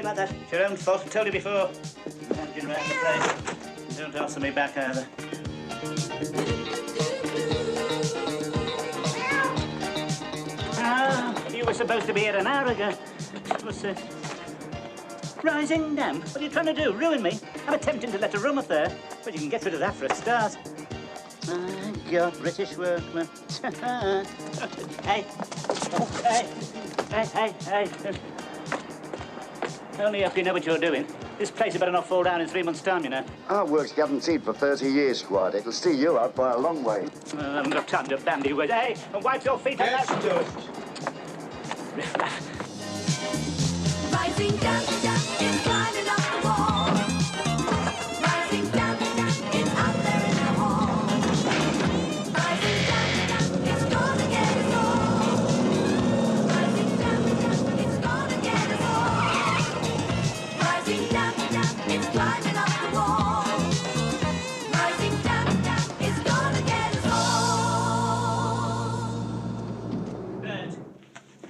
like that. It's your own fault. I told you before. Lounging around the place. Don't answer me back either. You were supposed to be here an hour ago. It was, rising damp. What are you trying to do? Ruin me? I'm attempting to let a room up there. But you can get rid of that for a start. My God, British workman. Hey. Hey. Only hope you know what you're doing. This place had better not fall down in 3 months' time, you know. Our work's guaranteed for 30 years, Squad. It'll see you out by a long way. I haven't got time to bandy words. Hey, and wipe your feet on that. Rising down, it's climbing up the wall. Rising down, it's out there in the hall. Rising down, it's gonna get us all. Rising down, it's gonna get us all. Rising down, it's climbing up the wall. Rising down, it's gonna get us all.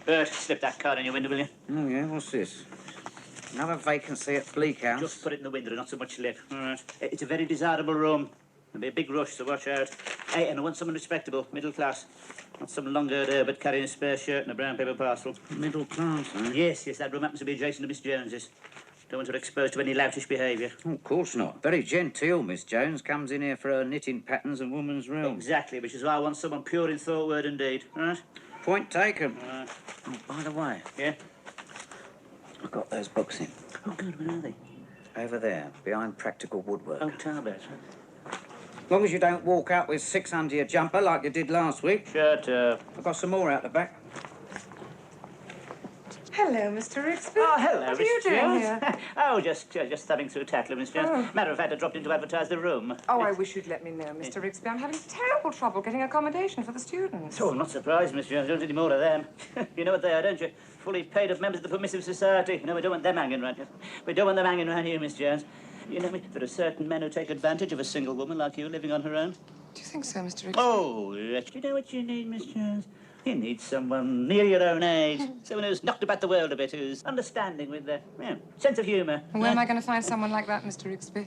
Bert, slip that card in your window, will you? Oh, yeah? What's this? Another vacancy at Bleak House? Just put it in the window, not so much lip. All right. It's a very desirable room. There'll be a big rush, so watch out. Hey, and I want someone respectable, middle class. Not some long-haired Herbert carrying a spare shirt and a brown paper parcel. Middle class, eh? Yes, that room happens to be adjacent to Miss Jones's. Don't want her exposed to any loutish behaviour. Oh, of course not. Very genteel, Miss Jones. Comes in here for her knitting patterns and woman's room. Exactly, which is why I want someone pure in thought, word and deed. All right? Point taken. All right. Oh, by the way. Yeah? I've got those books in. Oh, good, where are they? Over there, behind practical woodwork. Oh, Tarbert. As long as you don't walk out with 6 under your jumper like you did last week. Shut up. I've got some more out the back. Hello, Mr. Rigsby. Oh, hello, What are Miss you doing Jones. here? Oh, just thumbing through Tatler, Miss Jones. Oh. Matter of fact, I dropped in to advertise the room. Oh, I wish you'd let me know, Mr. Rigsby. I'm having terrible trouble getting accommodation for the students. Oh, I'm not surprised, Miss Jones. Don't need any more of them. You know what they are, don't you? Fully paid up members of the Permissive Society. No, we don't want them hanging around here. We don't want them hanging around here, Miss Jones. You know me, there are certain men who take advantage of a single woman like you living on her own. Do you think so, Mr. Rigsby? Oh, yes. You know what you need, Miss Jones? You need someone near your own age. Someone who's knocked about the world a bit, who's understanding with a sense of humour. And where am I going to find someone like that, Mr. Rigsby?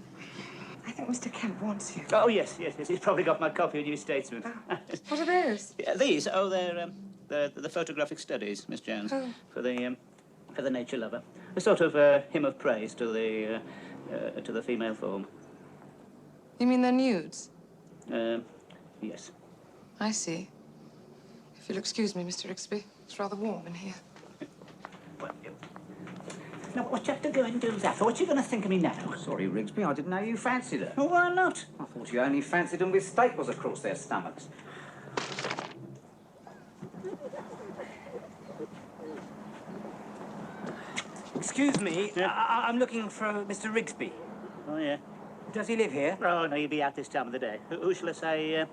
I think Mr. Kemp wants you. Oh, yes. He's probably got my copy of New Statesman. Oh. What are those? Yeah, these? Oh, they're the photographic studies, Miss Jones, Oh. for the nature lover. A sort of hymn of praise to the female form. You mean they're nudes? Yes. I see. If you'll excuse me, Mr. Rigsby, it's rather warm in here. Well, now, what you have to go and do that for? What you going to think of me now? Sorry, Rigsby, I didn't know you fancied her. Oh, why not? I thought you only fancied them with staples across their stomachs. Excuse me, Yeah? I'm looking for Mr. Rigsby. Oh, yeah. Does he live here? Oh, no, he'll be out this time of the day. Who shall I say,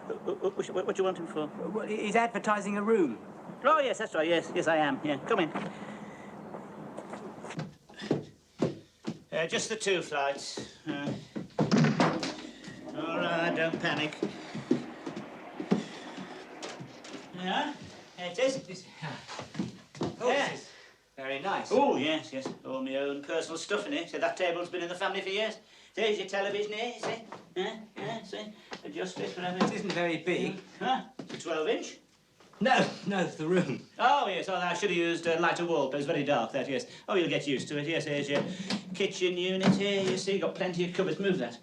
what do you want him for? Well, he's advertising a room. Oh, yes, that's right. Yes, I am. Yeah, come in. Just the 2 flights. All right, don't panic. Yeah, it is. Oh, Yeah. this is very nice. Oh, yes. All my own personal stuff in it. See, that table's been in the family for years. There's your television here, see? See? Adjust it, whatever. It isn't very big. Huh? It's a 12-inch. No, the room. Oh, yes. Oh, I should have used lighter wallpaper. It's very dark, that, yes. Oh, you'll get used to it. Yes, here's your kitchen unit here. You see, got plenty of cupboards. Move that.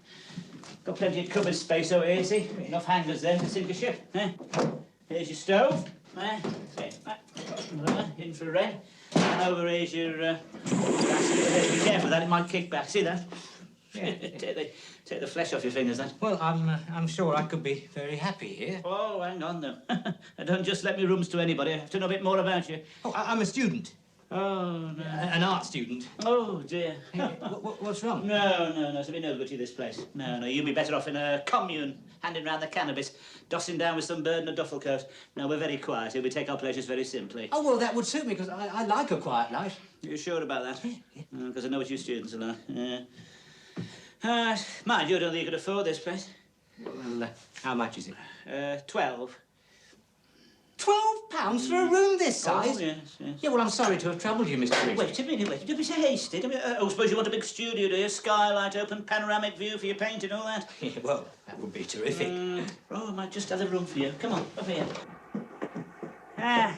Got plenty of cupboard space over here, see? Enough hangers there to sink a ship. Here's your stove. Infrared. And over here's your be careful with that, it might kick back. See that? Yeah. Take the flesh off your fingers, that. Well, I'm sure I could be very happy here. Oh, hang on, though. Don't just let me rooms to anybody. I have to know a bit more about you. Oh, I'm a student. Oh, no. An art student. Oh, dear. What's wrong? No, it's a bit no good to you, this place. No, you'd be better off in a commune, handing round the cannabis, dossing down with some bird and a duffel coat. No, we're very quiet here. We take our pleasures very simply. Oh, well, that would suit me, because I like a quiet life. You're sure about that? Yeah. Because I know what you students are like. Yeah. Mind you, I don't think you could afford this place. Well, how much is it? 12. £12 for a room this size? Oh, yes, yes. Yeah, well, I'm sorry to have troubled you, Mr. Rigsby. Wait a minute, don't be so hasty. I suppose you want a big studio, do you? Skylight, open panoramic view for your paint and all that? Yeah, well, that would be terrific. Oh, I might just have a room for you. Come on, over here. Ah.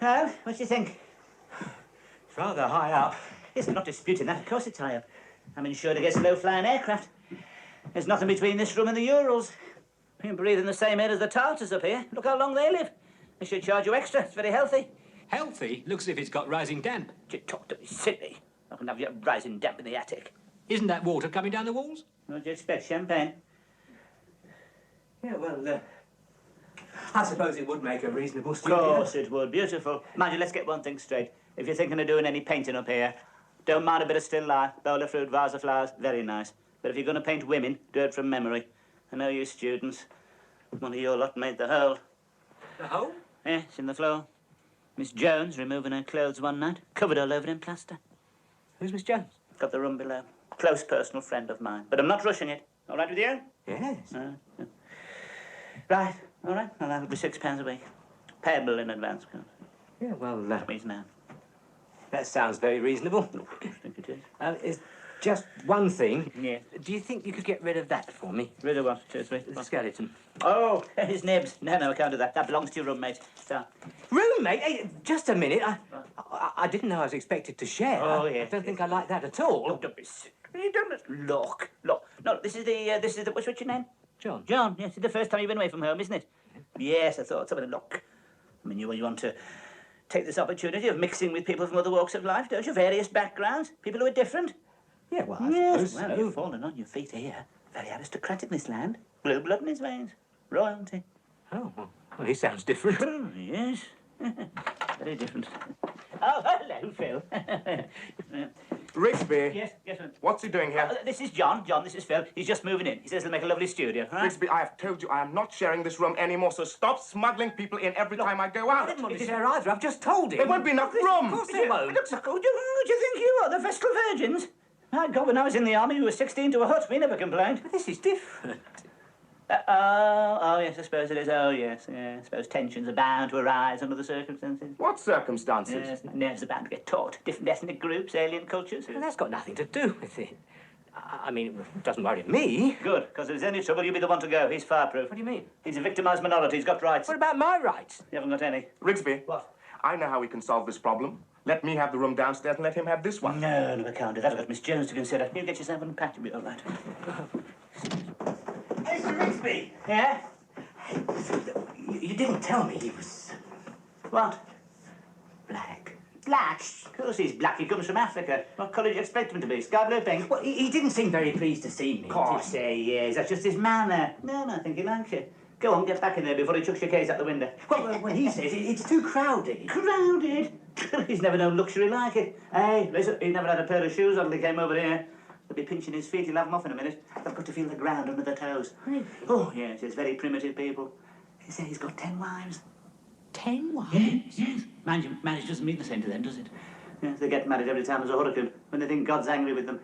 Well, what do you think? It's rather high up. Yes, I'm not disputing that. Of course it's high up. I'm insured against low-flying aircraft. There's nothing between this room and the Urals. You can breathe in the same air as the Tartars up here. Look how long they live. They should charge you extra. It's very healthy. Healthy? Looks as if it's got rising damp. You talk to me silly. I can have you rising damp in the attic. Isn't that water coming down the walls? What do you expect, champagne? Yeah, well, I suppose it would make a reasonable Of studio. course it would. Beautiful. Mind you, let's get one thing straight. If you're thinking of doing any painting up here, don't mind a bit of still life, bowl of fruit, vase of flowers, very nice. But if you're going to paint women, do it from memory. I know you students. One of your lot made the hole. The hole? Yes, in the floor. Miss Jones removing her clothes one night, covered all over in plaster. Who's Miss Jones? Got the room below. Close personal friend of mine. But I'm not rushing it. All right with you? Yes. Yeah. Right, all right. Well, that'll be £6 a week. Payable in advance, of course. Yeah, well, Means now. that sounds very reasonable. I think it is. It's just one thing. Yeah. Do you think you could get rid of that for me? Rid of what? Cheers, mate. The skeleton. Oh, his nibs. No, I can't do that. That belongs to your roommate. So. Roommate? Hey, just a minute. I didn't know I was expected to share. Oh, I yes, don't think I like that at all. Oh, don't be sick. You don't look. No, this is the, what's your name? John. John, yes, it's the first time you've been away from home, isn't it? Yes, I thought so. Look, I mean, you want to take this opportunity of mixing with people from other walks of life, don't you? Various backgrounds, people who are different. Yeah, well, I Yes, suppose well, so. you've fallen on your feet here. Very aristocratic, this land. Blue blood in his veins. Royalty. Oh, well, he sounds different. Oh, yes. Very different. Oh, hello, Phil. Rigsby, Yes, yes, sir. what's he doing here? This is John. John, this is Phil. He's just moving in. He says he'll make a lovely studio. Right? Rigsby, I have told you I am not sharing this room anymore, so stop smuggling people in every time I go I out. didn't want to share either. I've just told him. There won't be enough room. Of course there won't. Who do you think you are? The Vestal Virgins? My God, when I was in the army, we were 16 to a hut. We never complained. But this is different. Oh, yes, I suppose it is. Oh, yes, yeah. I suppose tensions are bound to arise under the circumstances. What circumstances? Yes, nerves are bound to get taut. Different ethnic groups, alien cultures. Well, that's got nothing to do with it. I mean, it doesn't worry me. Good, because if there's any trouble, you'll be the one to go. He's fireproof. What do you mean? He's a victimised minority. He's got rights. What about my rights? You haven't got any. Rigsby, What? I know how we can solve this problem. Let me have the room downstairs and let him have this one. No, I can't do that. I've got Miss Jones to consider. You get yourself unpacked, you'll be all right. Mr. Rigsby! Yeah? You didn't tell me he was What? black. Black? Of course he's black. He comes from Africa. What colour do you expect him to be? Sky blue, pink? Well, he didn't seem very pleased to see me. Of course he is. That's just his manner. No, I think he likes you. Go on, get back in there before he chucks your case out the window. Well, he says it's too crowded. Crowded? He's never known luxury like it. Hey, listen, he never had a pair of shoes on till he came over here. He'll be pinching his feet. He'll have them off in a minute. They've got to feel the ground under their toes. Really? Oh, yes, it's very primitive people. He said he's got 10 wives. 10 wives? Yes. Mind you, marriage doesn't mean the same to them, does it? Yes, they get married every time there's a hurricane, when they think God's angry with them.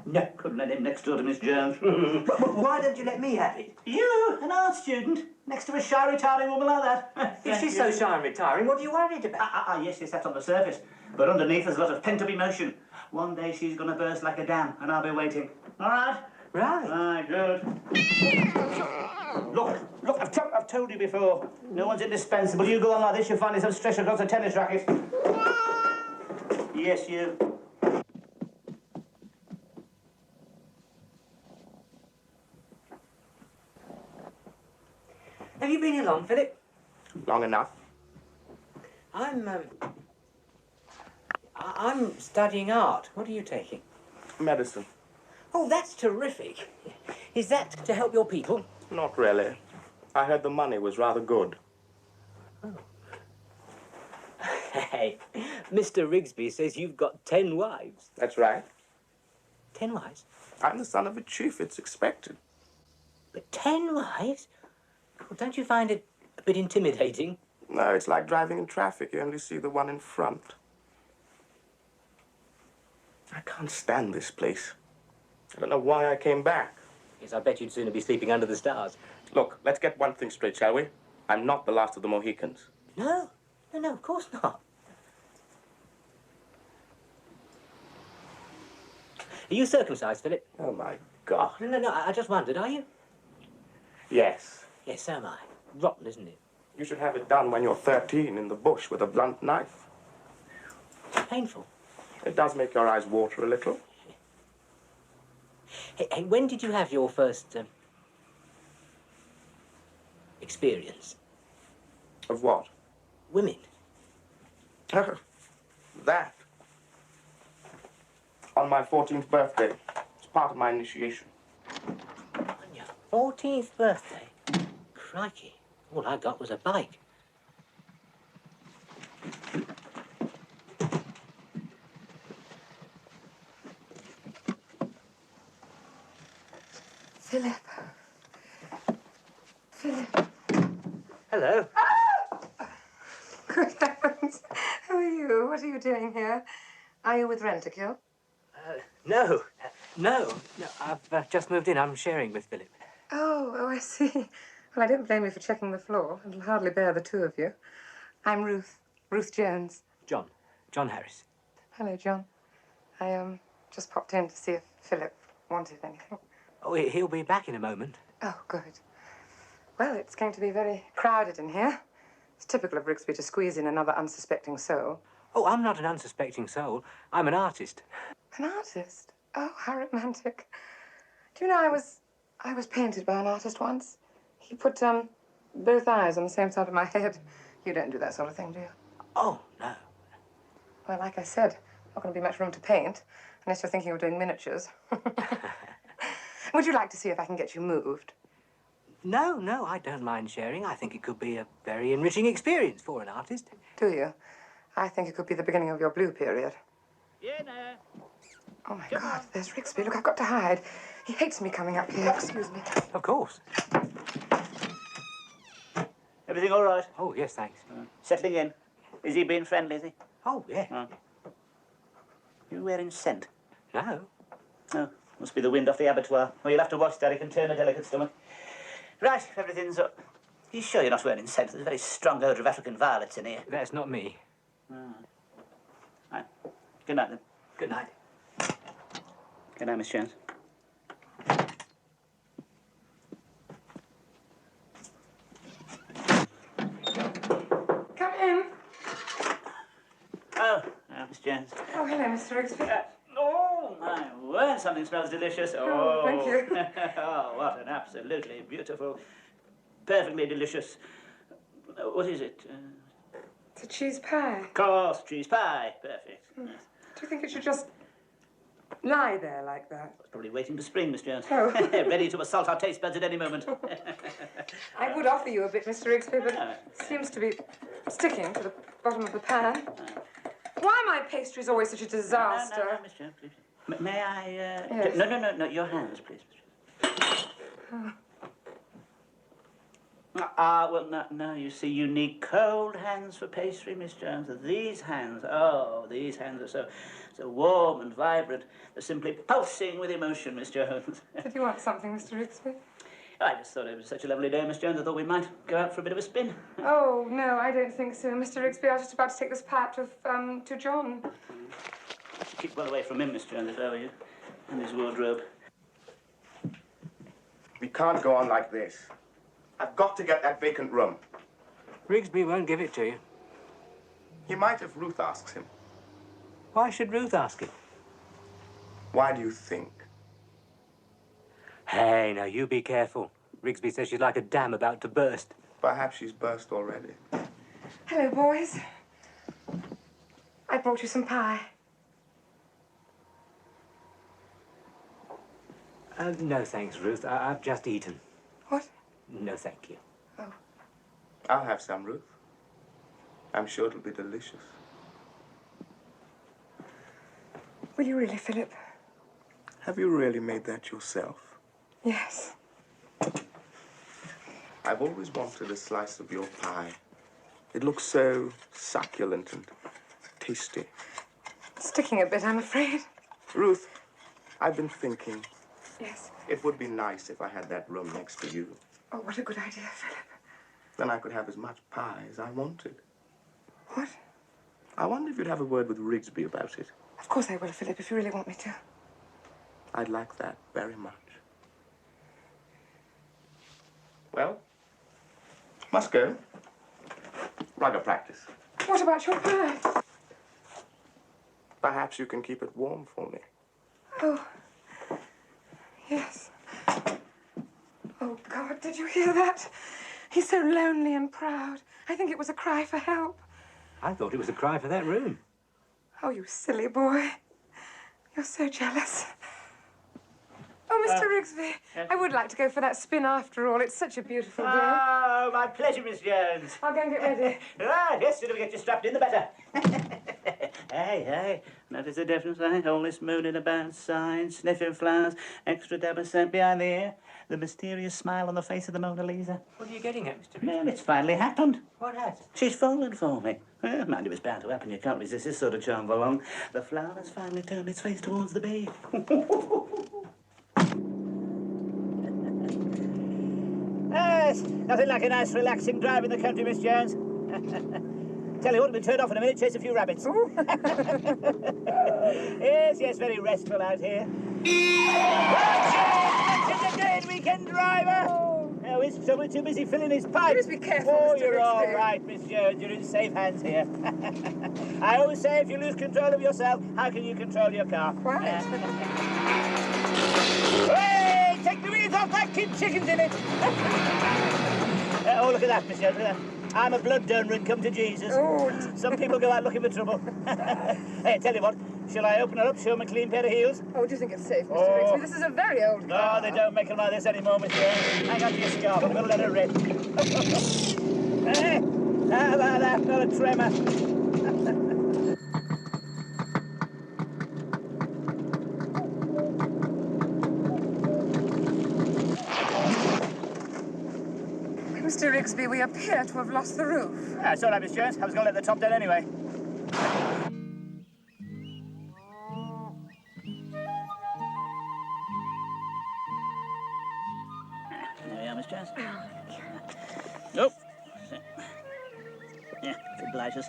No, couldn't let him next door to Miss Jones. Why don't you let me have it? You, an art student, next to a shy, retiring woman like that. If she's so shy and retiring, what are you worried about? Yes, that's on the surface. But underneath there's a lot of pent-up emotion. One day she's going to burst like a dam, and I'll be waiting. All right? Right. Right, good. Look, I've told you before. No one's indispensable. You go on like this, you'll find yourself stretched across a tennis racket. Yes, you. Have you been here long, Philip? Long enough. I'm studying art. What are you taking? Medicine. Oh, that's terrific. Is that to help your people? Not really. I heard the money was rather good. Hey, Mr. Rigsby says you've got 10 wives. That's right. 10 wives? I'm the son of a chief. It's expected. But 10 wives? Well, don't you find it a bit intimidating? No, it's like driving in traffic. You only see the one in front. I can't stand this place. I don't know why I came back. Yes, I bet you'd sooner be sleeping under the stars. Look, let's get one thing straight, shall we? I'm not the last of the Mohicans. No, no, of course not. Are you circumcised, Philip? Oh, my God. No, I just wondered, are you? Yes. Yes, so am I. Rotten, isn't it? You should have it done when you're 13 in the bush with a blunt knife. Painful. It does make your eyes water a little. Hey, when did you have your first experience? Of what? Women. That. On my 14th birthday. It's part of my initiation. On your 14th birthday? Crikey. All I got was a bike. Philip. Philip. Hello. Good heavens. Who are you? What are you doing here? Are you with Rent-A-Kill? No. I've just moved in. I'm sharing with Philip. Oh, I see. Well, I don't blame you for checking the floor. It'll hardly bear the two of you. I'm Ruth. Ruth Jones. John Harris. Hello, John. I just popped in to see if Philip wanted anything. Oh, he'll be back in a moment. Oh, good. Well, it's going to be very crowded in here. It's typical of Rigsby to squeeze in another unsuspecting soul. Oh, I'm not an unsuspecting soul. I'm an artist. An artist? Oh, how romantic. Do you know, I was painted by an artist once. He put, both eyes on the same side of my head. You don't do that sort of thing, do you? Oh, no. Well, like I said, not going to be much room to paint, unless you're thinking of doing miniatures. Would you like to see if I can get you moved? No, I don't mind sharing. I think it could be a very enriching experience for an artist. Do you? I think it could be the beginning of your blue period. Jenna. Oh, my God, there's Rigsby. Look, I've got to hide. He hates me coming up here. Excuse me. Of course. Everything all right? Oh, yes, thanks. Settling in? Is he being friendly, is he? Oh, yeah. You wearing scent? No. Oh, must be the wind off the abattoir. Well, you'll have to watch that. It can turn a delicate stomach. Right, if everything's up. You sure you're not wearing scent? There's a very strong odour of African violets in here. That's not me. Right. Good night, then. Good night. Good night, Miss Jones. Come in. Oh, Miss Jones. Oh, hello, Mr. Rigsby. Oh, my word, something smells delicious. Oh, thank you. Oh, what an absolutely beautiful, perfectly delicious... what is it? It's a cheese pie. Course, cheese pie. Perfect. Yes. Do you think it should just lie there like that? It's probably waiting for spring, Miss Jones. Oh. Ready to assault our taste buds at any moment. I would offer you a bit, Mr. Rigsby, but it seems to be sticking to the bottom of the pan. Why are my pastries always such a disaster? No, Miss Jones, please. May I, Yes. No, your hands, please, Miss Jones. Well, no, you see, you need cold hands for pastry, Miss Jones. These hands are so warm and vibrant. They're simply pulsing with emotion, Miss Jones. Did you want something, Mr. Rigsby? I just thought it was such a lovely day, Miss Jones. I thought we might go out for a bit of a spin. Oh, no, I don't think so. Mr. Rigsby, I was just about to take this part to John. Keep well away from him, Miss Jones, if I were you, and his wardrobe. We can't go on like this. I've got to get that vacant room. Rigsby won't give it to you. He might if Ruth asks him. Why should Ruth ask it? Why do you think? Hey, now, you be careful. Rigsby says she's like a dam about to burst. Perhaps she's burst already. Hello, boys. I brought you some pie. No, thanks, Ruth. I've just eaten. What? No, thank you. Oh. I'll have some, Ruth. I'm sure it'll be delicious. Will you really, Philip? Have you really made that yourself? Yes. I've always wanted a slice of your pie. It looks so succulent and tasty. Sticking a bit, I'm afraid. Ruth, I've been thinking. Yes. It would be nice if I had that room next to you. Oh, what a good idea, Philip. Then I could have as much pie as I wanted. What? I wonder if you'd have a word with Rigsby about it. Of course I will, Philip, if you really want me to. I'd like that very much. Well, must go. Rugger practice. What about your pie? Perhaps you can keep it warm for me. Oh, yes. Oh, God, did you hear that? He's so lonely and proud. I think it was a cry for help. I thought it was a cry for that room. Oh, you silly boy. You're so jealous. Oh, Mr. Rigsby, I would like to go for that spin after all. It's such a beautiful day. Oh, my pleasure, Miss Jones. I'll go and get ready. Right, yes, sooner we get you strapped in, the better. Hey, notice the difference, eh? All this mooning about signs, sniffing flowers, extra dab of scent behind the ear, the mysterious smile on the face of the Mona Lisa. What are you getting at, Mr. Well, it's finally happened. What has? She's fallen for me. Well, mind, it was bound to happen. You can't resist this sort of charm for long. The flower has finally turned its face towards the bee. Yes, nothing like a nice, relaxing drive in the country, Miss Jones. Tell you what, we'll turn off in a minute, chase a few rabbits. Yes, very restful out here. Mentioned the dead weekend driver. Oh, is someone too busy filling his pipe? Please be careful, Oh, Mr. you're all Rigsby. right, Miss Jones. You're in safe hands here. I always say if you lose control of yourself, how can you control your car? Right. Hey, take the wheels off that kid, chicken's in it. Oh, look at that, Miss Jones, look at that. I'm a blood donor and come to Jesus. Oh. Some people go out looking for trouble. Hey, tell you what, shall I open her up, show them a clean pair of heels? Oh, do you think it's safe, Mr. Oh. Rigsby? This is a very old car. No, they don't make them like this anymore, Miss Jones. Hang on to your scarf, I'm going to let her rip. Hey, how about that? Not a tremor. Mr. Rigsby, we appear to have lost the roof. Ah, it's all right, Miss Jones. I was going to let the top down anyway. There we are, Miss Jones. Nope. Yeah, it obliges.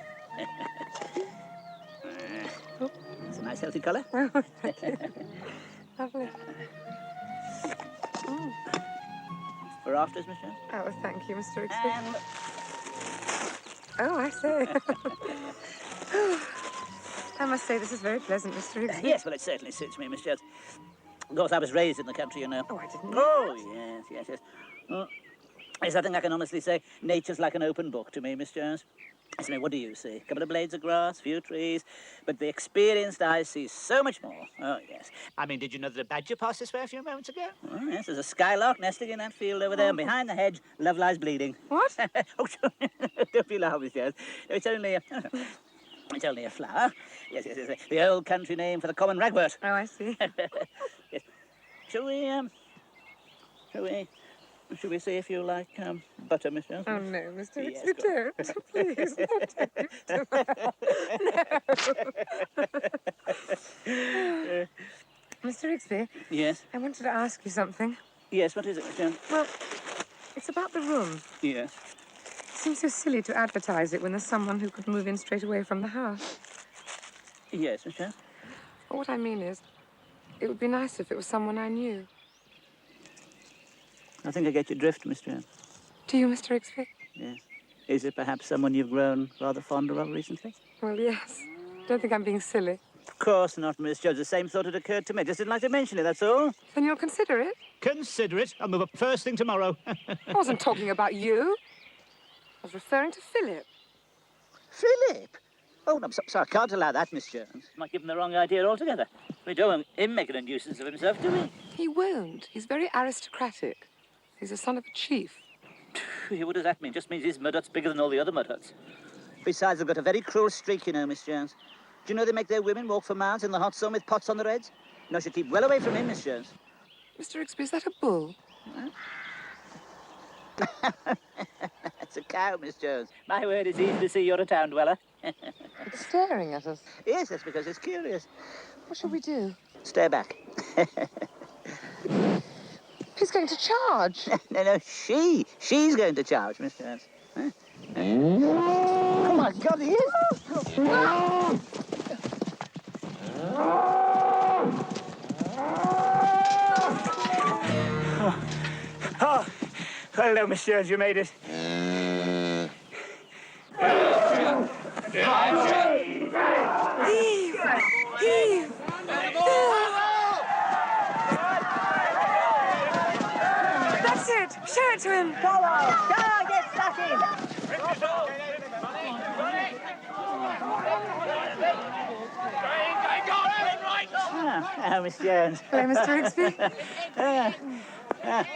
It's a nice, healthy colour. Lovely. For afters, Miss Jones. Oh, thank you, Mr. Rigsby. And Oh, I say. I must say, this is very pleasant, Mr. Rigsby. yes, well, it certainly suits me, Miss Jones. Of course, I was raised in the country, you know. Oh, I didn't know. Oh, yes. Yes, I think I can honestly say nature's like an open book to me, Miss Jones. I mean, what do you see? A couple of blades of grass, few trees, but the experienced eye sees so much more. Oh, yes. I mean, did you know that a badger passed this way a few moments ago? Oh, yes, there's a skylark nesting in that field over there, and behind the hedge, love lies bleeding. What? Oh, don't be alarmed, Miss Jones. It's only a... It's only a flower. Yes. The old country name for the common ragwort. Oh, I see. Yes. Shall we see if you like butter, Miss Jones? Oh, no, Mr. Yes, Rigsby, don't. Please, don't. Mr. Rigsby, Yes. I wanted to ask you something. Yes, what is it, Miss Jones? Well, it's about the room. Yes. It seems so silly to advertise it when there's someone who could move in straight away from the house. Yes, Miss Jones. Well, what I mean is, it would be nice if it was someone I knew. I think I get your drift, Miss Jones. Do you, Mr. Rigsby? Yes. Is it perhaps someone you've grown rather fonder of recently? Well, yes. Don't think I'm being silly. Of course not, Miss Jones. The same thought had occurred to me. Just didn't like to mention it, that's all. Then you'll consider it. Consider it. I'll move up first thing tomorrow. I wasn't talking about you. I was referring to Philip. Philip? Oh, no, I'm sorry. I can't allow that, Miss Jones. Might give him the wrong idea altogether. We don't want him making a nuisance of himself, do we? He won't. He's very aristocratic. He's the son of a chief. What does that mean? Just means his mud hut's bigger than all the other mud huts. Besides, they've got a very cruel streak, you know, Miss Jones. Do you know they make their women walk for miles in the hot sun with pots on their heads? No, should keep well away from him, Miss Jones. Mr. Rigsby, is that a bull? That's a cow, Miss Jones. My word, it's easy to see you're a town dweller. It's staring at us. Yes, that's because it's curious. What shall we do? Stay back. He's going to charge. No, she's going to charge, Miss Jones. Oh, my God, he is! Oh, hello, Miss Jones, you made it. Heave! That's it! Show it to him! Go on, get stuck in! Oh, Miss Jones. Hello, Mr. Rigsby.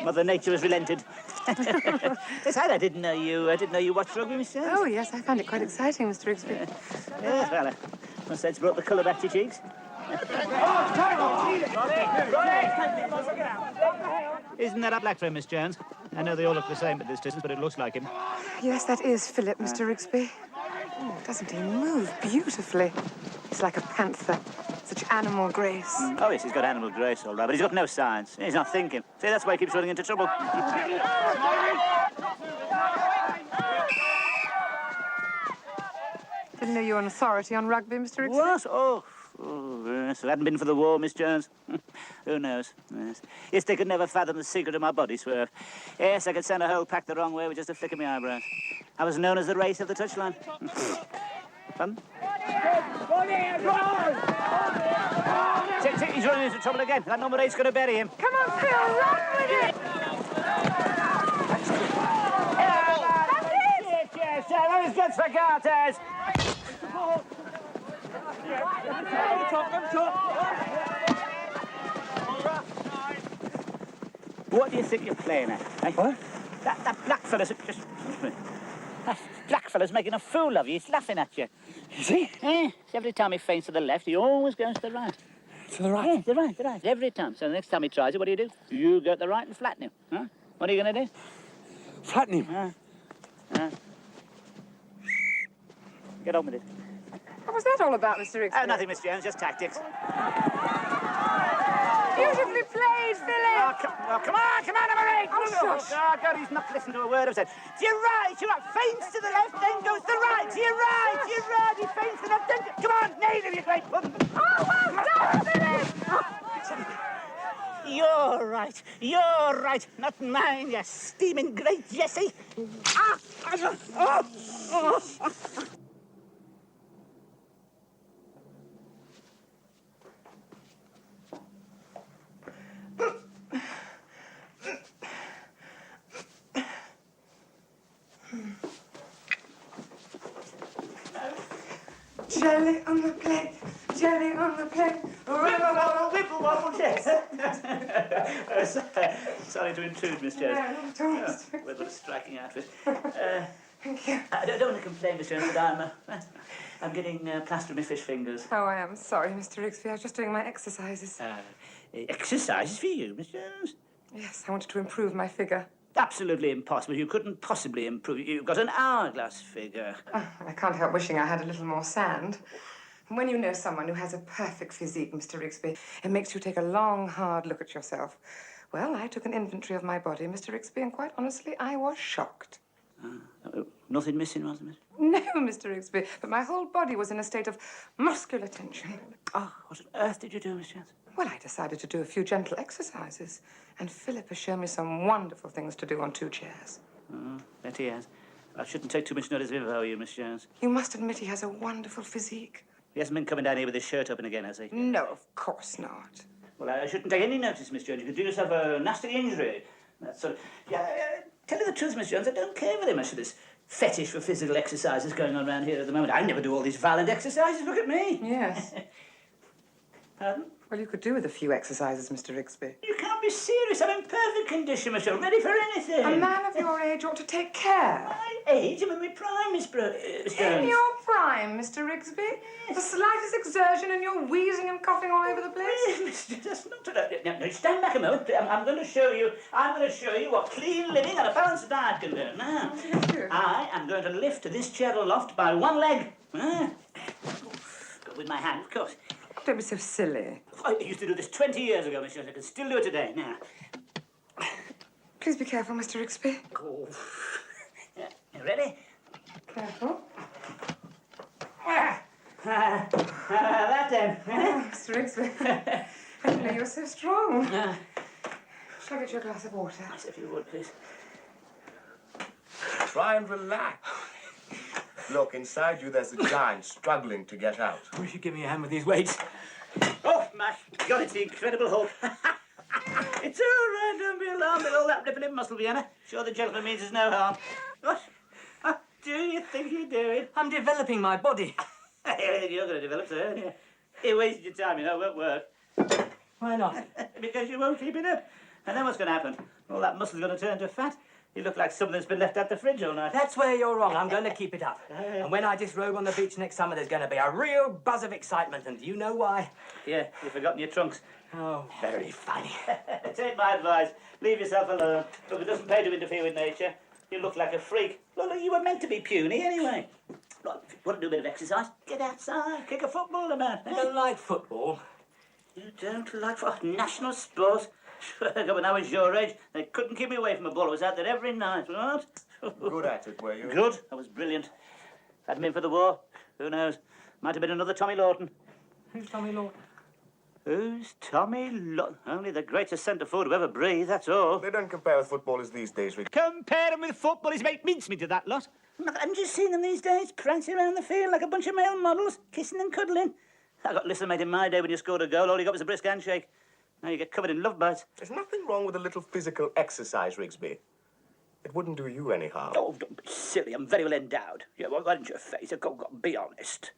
Mother Nature has relented. Besides, I didn't know you watched rugby, Miss Jones. Oh, yes, I find it quite exciting, Mr. Rigsby. Yes, well, I must say it's brought the colour back to your cheeks. Isn't that a black friend, Miss Jones? I know they all look the same at this distance, but it looks like him. Yes, that is Philip, Mr. Rigsby. Oh, doesn't he move beautifully? He's like a panther. Such animal grace. Oh, yes, he's got animal grace, all right, but he's got no science. He's not thinking. See, that's why he keeps running into trouble. Didn't know you were an authority on rugby, Mr. Rigsby. What? Oh, yes. If it hadn't been for the war, Miss Jones. Who knows? Yes, they could never fathom the secret of my body swerve. Yes, I could send a whole pack the wrong way with just a flick of my eyebrows. I was known as the race of the touchline. Pardon? He's running into trouble again. That number 8's going to bury him. Come on, Phil, run with it! Yes, that was good for Garters. What do you think you're playing at? Eh? What? That black fella's just... That black fella's making a fool of you. He's laughing at you. Is he? Every time he feints to the left, he always goes to the right. To the right? The right. Every time. So the next time he tries it, what do? You go to the right and flatten him. Huh? What are you going to do? Flatten him? Get on with it. What was that all about, Mr. Rigsby? Oh, nothing, Miss Jones, just tactics. Beautifully played, Philip! Come on, number 8! Oh, shush. Oh, God, he's not listening to a word I've said. To your right, feints to the left, then goes to the right. To your right, he feints to the left, then... Come on, nail him, you great pudding. Oh, well done, Philip! You're right, not mine, you steaming great Jessie. Jelly on the plate, jelly on the plate. Whipple wobble, yes. Sorry to intrude, Miss Jones. No, don't, Mr. With a striking outfit. Thank you. I don't want to complain, Miss Jones, but I'm getting plaster on my fish fingers. Oh, I am sorry, Mr. Rigsby. I was just doing my exercises. Exercises for you, Miss Jones? Yes, I wanted to improve my figure. Absolutely impossible. You couldn't possibly improve. You've got an hourglass figure. Oh, I can't help wishing I had a little more sand. When you know someone who has a perfect physique, Mr. Rigsby, it makes you take a long, hard look at yourself. Well, I took an inventory of my body, Mr. Rigsby, and quite honestly, I was shocked. Nothing missing, was there, Miss? No, Mr. Rigsby, but my whole body was in a state of muscular tension. Oh, what on earth did you do, Miss Jones? Well, I decided to do a few gentle exercises, and Philip has shown me some wonderful things to do on 2 chairs. Oh, bet he has. I shouldn't take too much notice of him, if I were you, Miss Jones. You must admit he has a wonderful physique. He hasn't been coming down here with his shirt open again, has he? No, of course not. Well, I shouldn't take any notice, Miss Jones. You could do yourself a nasty injury. That sort of... Yeah, tell you the truth, Miss Jones, I don't care very much for this fetish for physical exercises going on around here at the moment. I never do all these violent exercises. Look at me. Yes. Pardon? Well, you could do with a few exercises, Mr. Rigsby. You can't be serious. I'm in perfect condition, Miss Jones. Ready for anything. A man of your age ought to take care. My age? I'm in my prime, Miss Jones. In your prime, Mr. Rigsby? The slightest exertion and you're wheezing and coughing all over the place? Miss Jones, that's not... No, stand back a moment. I'm going to show you what clean living and a balanced diet can do. Now, I am going to lift this chair aloft by one leg. With my hand, of course. Don't be so silly. I used to do this 20 years ago, Miss Jones. I can still do it today. Now. Please be careful, Mr. Rigsby. Oh. You ready? Careful. That then. Oh, Mr. Rigsby. I didn't know you were so strong. Shall I get you a glass of water? Yes, if you would, please. Try and relax. Look, inside you there's a giant struggling to get out. Wish you'd give me a hand with these weights. Oh, my God, it's the Incredible Hulk. It's all right, don't be alarmed at all that rippling muscle, Vienna. Sure the gentleman means there's no harm. What do you think you're doing? I'm developing my body. You're going to develop, sir, aren't you? You wasted your time, you know, it won't work. Why not? Because you won't keep it up. And then what's going to happen? All that muscle's going to turn to fat. You look like something that's been left out the fridge all night. That's where you're wrong. I'm going to keep it up. And when I disrobe on the beach next summer, there's going to be a real buzz of excitement. And do you know why? Yeah, you've forgotten your trunks. Oh, very funny. Take my advice. Leave yourself alone. Look, it doesn't pay to interfere with nature. You look like a freak. Look, you were meant to be puny anyway. Look, if you want to do a bit of exercise, get outside, kick a football, man. I don't like football. You don't like national sport? When I was your age, they couldn't keep me away from a ball. I was out there every night, what? Good at it, were you? Good. I was brilliant. If I hadn't been for the war, who knows? Might have been another Tommy Lawton. Who's Tommy Lawton? Who's Tommy Lawton? Only the greatest centre forward who ever breathed, that's all. They don't compare with footballers these days, Rick. Compare them with footballers, make mincemeat of that lot. Haven't you seen them these days, prancing around the field like a bunch of male models, kissing and cuddling? I got listener mate in my day when you scored a goal, all you got was a brisk handshake. Now you get covered in love bites. There's nothing wrong with a little physical exercise, Rigsby. It wouldn't do you any harm. Oh, don't be silly, I'm very well endowed. Yeah, well, why didn't you face it? Go, be honest.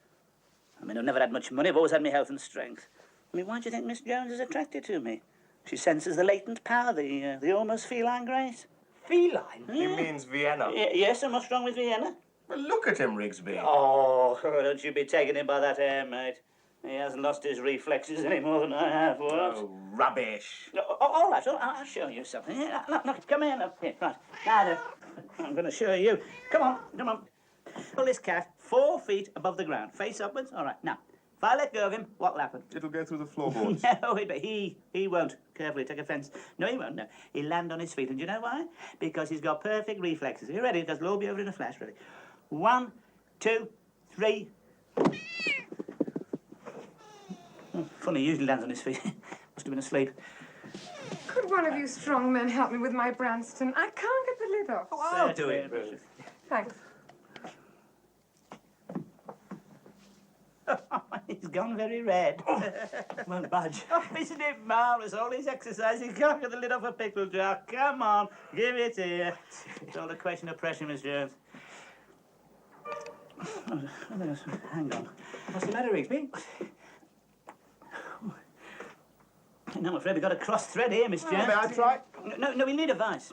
I mean, I've never had much money, I've always had my health and strength. I mean, why do you think Miss Jones is attracted to me? She senses the latent power, the almost feline grace. Feline? He means Vienna. Yes, and what's wrong with Vienna? Well, look at him, Rigsby. Oh, don't you be taking him by that hair, mate. He hasn't lost his reflexes any more than I have, what? Oh, rubbish. All right, I'll show you something. Here, look, come here, look. Here, right. Now then, I'm going to show you. Come on. Pull this cat 4 feet above the ground, face upwards. All right, now, if I let go of him, what'll happen? It'll go through the floorboards. No, he won't. Carefully, take offence. No, he won't, no. He'll land on his feet, and do you know why? Because he's got perfect reflexes. Are you ready? Because it'll all be over in a flash, ready? 1, 2, 3... Funny, he usually lands on his feet. Must have been asleep. Could one of you strong men help me with my Branston? I can't get the lid off. Oh, I'll do it, Ruth. Thanks. He's gone very red. Won't budge. Oh, isn't it marvellous? All his exercise, he can't get the lid off a pickle jar. Come on, give it here. It's all a question of pressure, Miss Jones. Hang on. What's the matter, Rigsby? No, I'm afraid we've got a cross thread here, Miss Jones. May I try? No, we need a vice.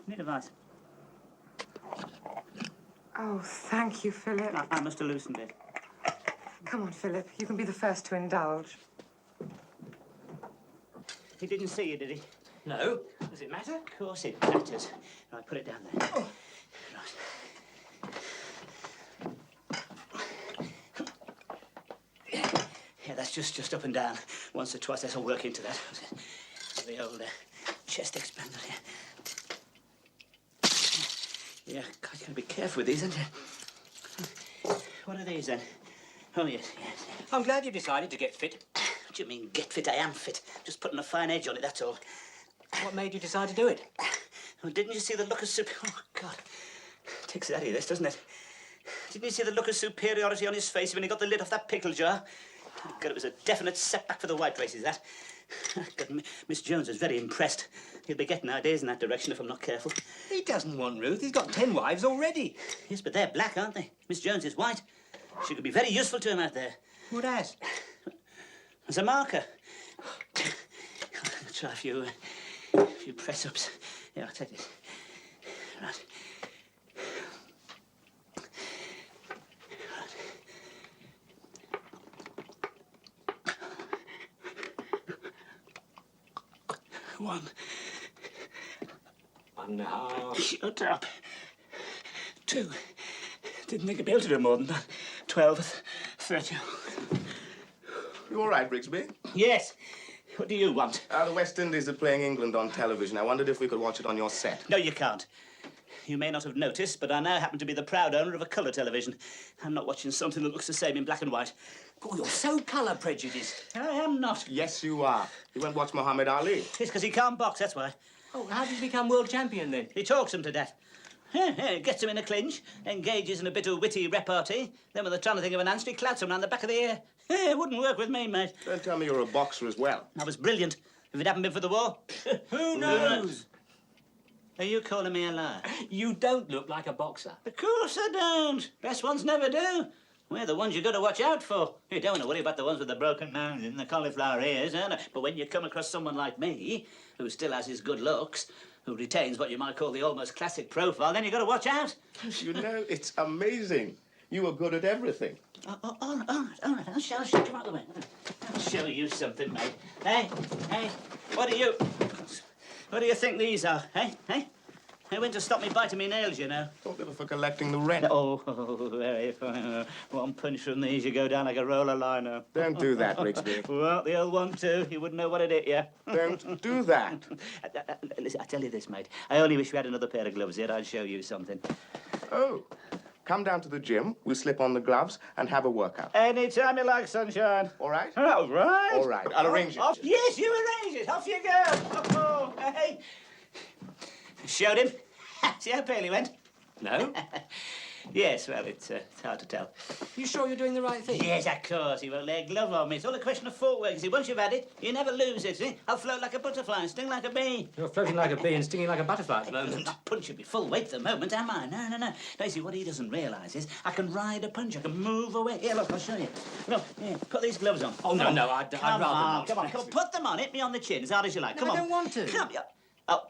Oh, thank you, Philip. I must have loosened it. Come on, Philip. You can be the first to indulge. He didn't see you, did he? No. Does it matter? Of course it matters. Right, put it down there. Oh. Right. Yeah, that's just up and down. Once or twice, that'll work into that. The old chest expander here. Yeah, God, you've got to be careful with these, haven't you? What are these, then? Oh, yes. I'm glad you decided to get fit. What do you mean, get fit? I am fit. Just putting a fine edge on it, that's all. What made you decide to do it? Oh, didn't you see the look of Oh, God. Takes it out of this, doesn't it? Didn't you see the look of superiority on his face when he got the lid off that pickle jar? God, it was a definite setback for the white races, that. God, Miss Jones is very impressed. He'll be getting ideas in that direction if I'm not careful. He doesn't want Ruth. He's got 10 wives already. Yes, but they're black, aren't they? Miss Jones is white. She could be very useful to him out there. What as? As a marker. I'll try a few press-ups. Yeah, I'll take this. Right. One. 1.5. Shut up. 2. Didn't think I'd be able to do more than that. 12, 13. You all right, Rigsby? Yes. What do you want? The West Indies are playing England on television. I wondered if we could watch it on your set. No, you can't. you may not have noticed, but I now happen to be the proud owner of a colour television. I'm not watching something that looks the same in black and white. Oh, you're so colour prejudiced. I am not. Yes, you are. You won't watch Muhammad Ali. It's because he can't box, that's why. Oh, how did you become world champion then? He talks him to death. Gets him in a clinch, engages in a bit of witty repartee, then when they're trying to think of an answer, he clouts him round the back of the ear. It wouldn't work with me, mate. Don't tell me you're a boxer as well. I was brilliant. If it hadn't been for the war... Who knows? Are you calling me a liar? You don't look like a boxer. Of course I don't. Best ones never do. We're the ones you've got to watch out for. You don't want to worry about the ones with the broken nose and the cauliflower ears, but when you come across someone like me, who still has his good looks, who retains what you might call the almost classic profile, then you've got to watch out. You know, it's amazing. You were good at everything. All right. I'll show you out the way. I'll show you something, mate. Hey, what do you think these are, hey? They went to stop me biting me nails, you know. Thought they were for collecting the rent. Oh, very fine. One punch from these, you go down like a roller liner. Don't do that, Rigsby. Well, the old one too. You wouldn't know what it hit you. Don't do that. Listen, I tell you this, mate. I only wish we had another pair of gloves here. I'd show you something. Oh, come down to the gym, we'll slip on the gloves and have a workout. Anytime you like, sunshine. All right? All right. All right, I'll arrange it. Yes, you arrange it. Off you go. Oh, hey. Showed him. See how pale he went? No? Yes, well, it's hard to tell. You sure you're doing the right thing? Yes, of course. He won't lay a glove on me. It's all a question of footwork. See, once you've had it, you never lose it, see? I'll float like a butterfly and sting like a bee. You're floating like a bee and stinging like a butterfly at the moment. I'm not punching me full weight at the moment, am I? No. No, you see, what he doesn't realise is I can ride a punch. I can move away. Here, look, I'll show you. Look, here, put these gloves on. Oh, no, I'd rather not. Come on, put them on. Hit me on the chin as hard as you like. No, Come on. I don't want to. Come on. Oh,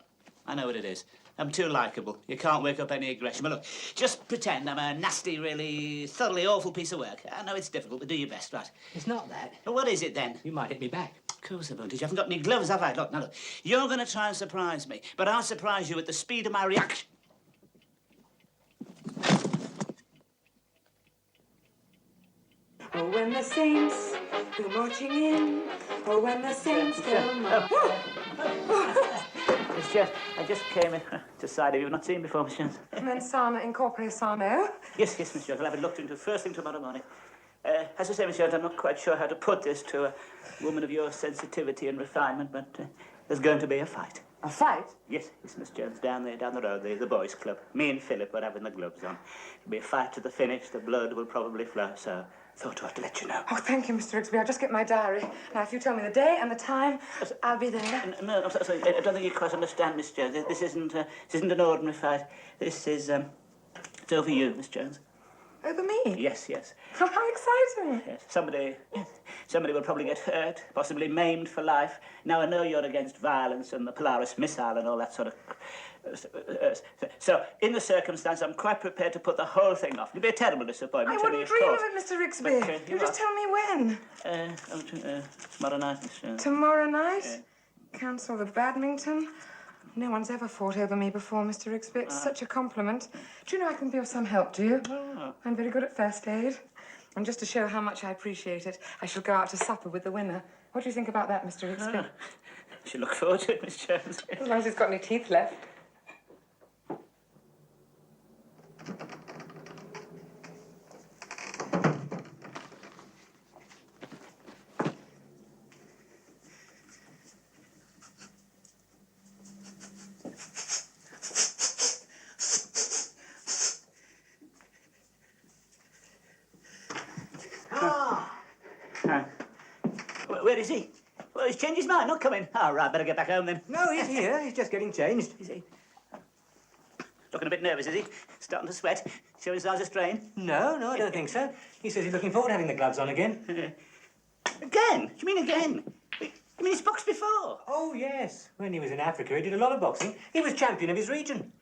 I know what it is. I'm too likeable. You can't wake up any aggression. But look, just pretend I'm a nasty, really thoroughly awful piece of work. I know it's difficult, but do your best, right? It's not that. Well, what is it then? You might hit me back. Of course I won't. You haven't got any gloves, have I? Look, now look. You're going to try and surprise me, but I'll surprise you at the speed of my reaction. Oh, when the saints go marching in. Oh, when the saints go marching I just came in to side of you. I've not seen before, Miss Jones. Mensana in corpore sano. Yes, Miss Jones. I'll have it looked into first thing tomorrow morning. As I say, Miss Jones, I'm not quite sure how to put this to a woman of your sensitivity and refinement, but there's going to be a fight. A fight? Yes, Miss Jones, down there, down the road, the boys' club. Me and Philip are having the gloves on. It'll be a fight to the finish. The blood will probably flow, so thought I'd let you know. Oh, thank you, Mr. Rigsby. I'll just get my diary. Now, if you tell me the day and the time, I'll be there. No, I'm sorry. I don't think you quite understand, Miss Jones. This isn't an ordinary fight. This is, it's over you, Miss Jones. Over me? Yes. Oh, how exciting. Yes. Somebody will probably get hurt, possibly maimed for life. Now, I know you're against violence and the Polaris missile and all that sort of... So, in the circumstance, I'm quite prepared to put the whole thing off. It'll be a terrible disappointment I to me, wouldn't of dream course. of it, Mr. Rigsby. But, You just tell me when. Tomorrow night, Miss Jones. Tomorrow night? Cancel the badminton? No one's ever fought over me before, Mr. Rigsby. It's such a compliment. Do you know I can be of some help, do you? Oh. I'm very good at first aid. And just to show how much I appreciate it, I shall go out to supper with the winner. What do you think about that, Mr. Rigsby? I should look forward to it, Miss Jones. As long as he's got any teeth left. Where is he? Well, he's changed his mind, not coming. All right, better get back home then. No, he's here. He's just getting changed. Is he? Looking a bit nervous, is he? Starting to sweat? Showing signs of strain? No, I don't think so. He says he's looking forward to having the gloves on again. Again? Do you mean again? You mean he's boxed before? Oh, yes. When he was in Africa, he did a lot of boxing. He was champion of his region.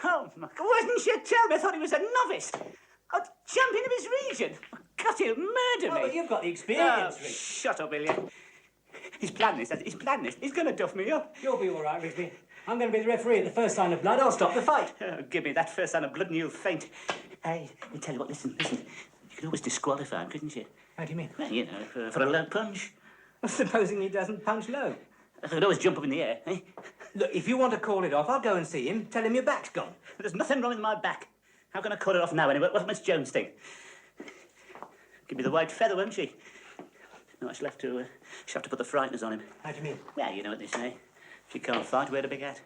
Oh, my God. Why didn't you tell me? I thought he was a novice. Oh, champion of his region. God, he'll murder me. Oh, you've got the experience, Rick. Shut up, will you? He's planned this. He's planned this. He's going to duff me up. You'll be all right, Rigsby. I'm going to be the referee. At the first sign of blood, I'll stop the fight. Oh, give me that first sign of blood and you'll faint. Hey, I tell you what, listen. You could always disqualify him, couldn't you? How do you mean? Well, you know, for a low punch. Supposing he doesn't punch low. I could always jump up in the air, eh? Look, if you want to call it off, I'll go and see him. Tell him your back's gone. There's nothing wrong with my back. How can I call it off now anyway? What does Miss Jones think? Give me the white feather, won't she? No, she'll have to put the frighteners on him. How do you mean? Well, you know what they say. If you can't fight, wear a big hat.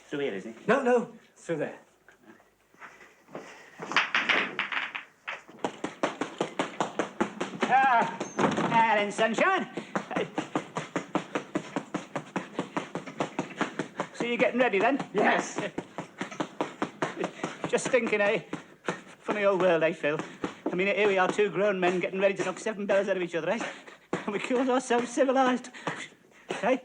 Through here, isn't he? No, through there. Now then, sunshine. So you're getting ready then? Yes. Just thinking, eh? Funny old world, eh, Phil? I mean, here we are, two grown men getting ready to knock 7 bells out of each other, eh? And we call ourselves civilised. Eh?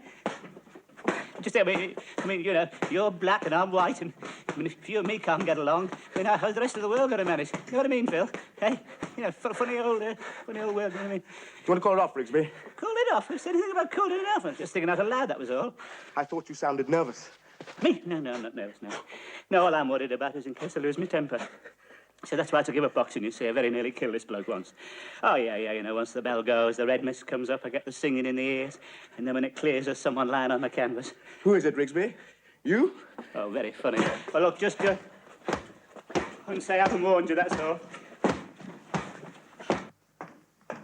Just, I mean, you know, you're black and I'm white, and I mean, if you and me can't get along, I mean, how's the rest of the world going to manage? You know what I mean, Phil? Eh? You know, funny old world, you know what I mean? You want to call it off, Rigsby? Call it off? Who said anything about calling it off? I was just thinking out aloud, that was all. I thought you sounded nervous. Me? No, I'm not nervous, no. No, all I'm worried about is in case I lose my temper. So that's why I took him up boxing, you see. I very nearly killed this bloke once. Oh, yeah, you know, once the bell goes, the red mist comes up, I get the singing in the ears, and then when it clears, there's someone lying on the canvas. Who is it, Rigsby? You? Oh, very funny. Well, look, just, I wouldn't say I haven't warned you, that's all.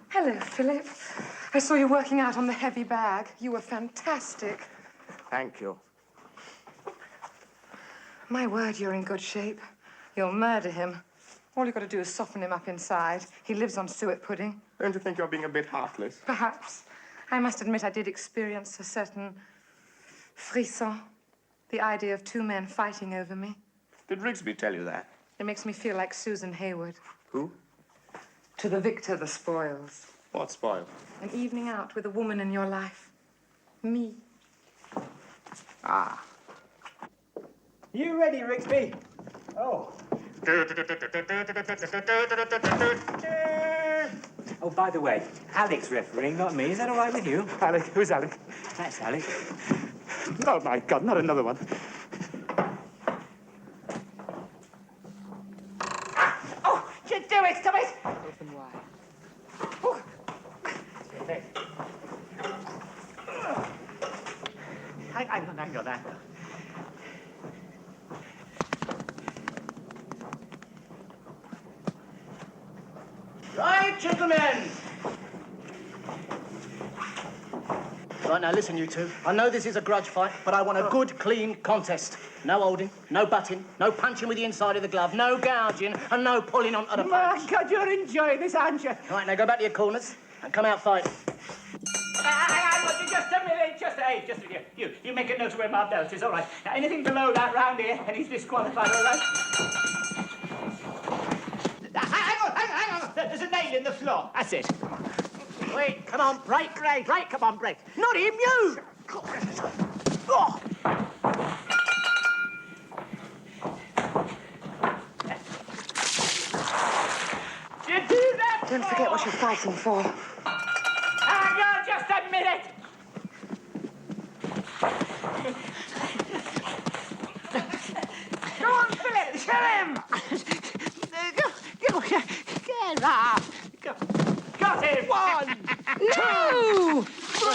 Hello, Philip. I saw you working out on the heavy bag. You were fantastic. Thank you. My word, you're in good shape. You'll murder him. All you've got to do is soften him up inside. He lives on suet pudding. Don't you think you're being a bit heartless? Perhaps. I must admit I did experience a certain frisson. The idea of two men fighting over me. Did Rigsby tell you that? It makes me feel like Susan Hayward. Who? To the victor, the spoils. What spoil? An evening out with a woman in your life. Me. Ah. You ready, Rigsby? Oh. Oh, by the way, Alec's refereeing, not me. Is that all right with you? Alec, who's Alec? That's Alec. Oh, my God, not another one. Oh, you do it, stop it! Open wide. Hang on. Right, gentlemen. Right, now listen, you two. I know this is a grudge fight, but I want a good, clean contest. No holding, no butting, no punching with the inside of the glove, no gouging, and no pulling onto the My punch. God, you're enjoying this, aren't you? Right, now go back to your corners and come out fighting. Hang on, just a minute, you make a note of where my belt is, all right. Now, anything below that round here, and he's disqualified, all right? Hang on. There's a nail in the floor. That's it. Wait, come on, break. Come on, break. Not him, you! Oh. You do that? Don't forget what you're fighting for. Hang on, just a minute. Go on, Philip, kill him! Get off! Got him! 1, 2, 3,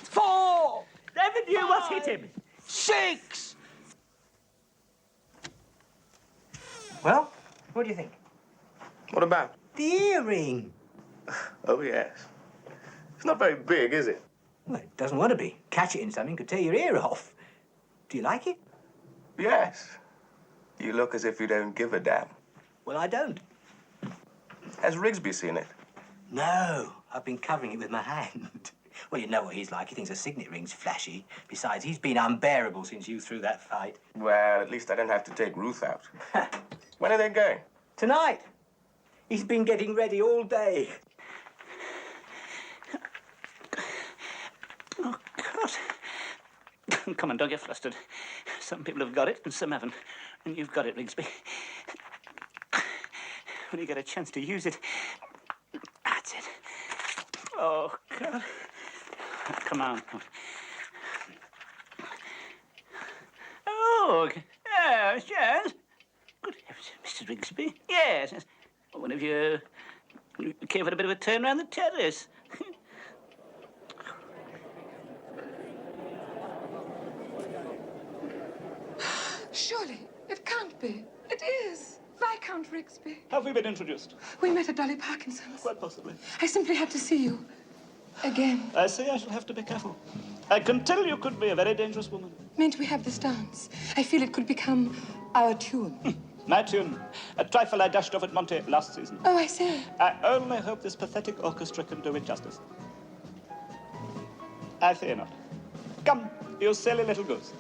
4, Never knew what hit him. 6. Well, what do you think? What about? The earring. Oh, yes. It's not very big, is it? Well, it doesn't want to be. Catch it in something could tear your ear off. Do you like it? Yes. You look as if you don't give a damn. Well, I don't. Has Rigsby seen it? No, I've been covering it with my hand. Well, you know what he's like. He thinks a signet ring's flashy. Besides, he's been unbearable since you threw that fight. Well, at least I don't have to take Ruth out. When are they going? Tonight. He's been getting ready all day. Oh, God. Come on, don't get flustered. Some people have got it and some haven't. And you've got it, Rigsby. When you get a chance to use it, that's it. Oh, God. Come on. Oh, yes. Good heavens, Mr. Rigsby. Yes. One of you came for a bit of a turn round the terrace. Surely, it can't be. It is. Viscount Rigsby. Have we been introduced? We met at Dolly Parkinson's. Quite possibly. I simply had to see you. Again. I see I shall have to be careful. I can tell you could be a very dangerous woman. Mayn't we have this dance? I feel it could become our tune. My tune. A trifle I dashed off at Monte last season. Oh, I see. I only hope this pathetic orchestra can do it justice. I fear not. Come, you silly little goose.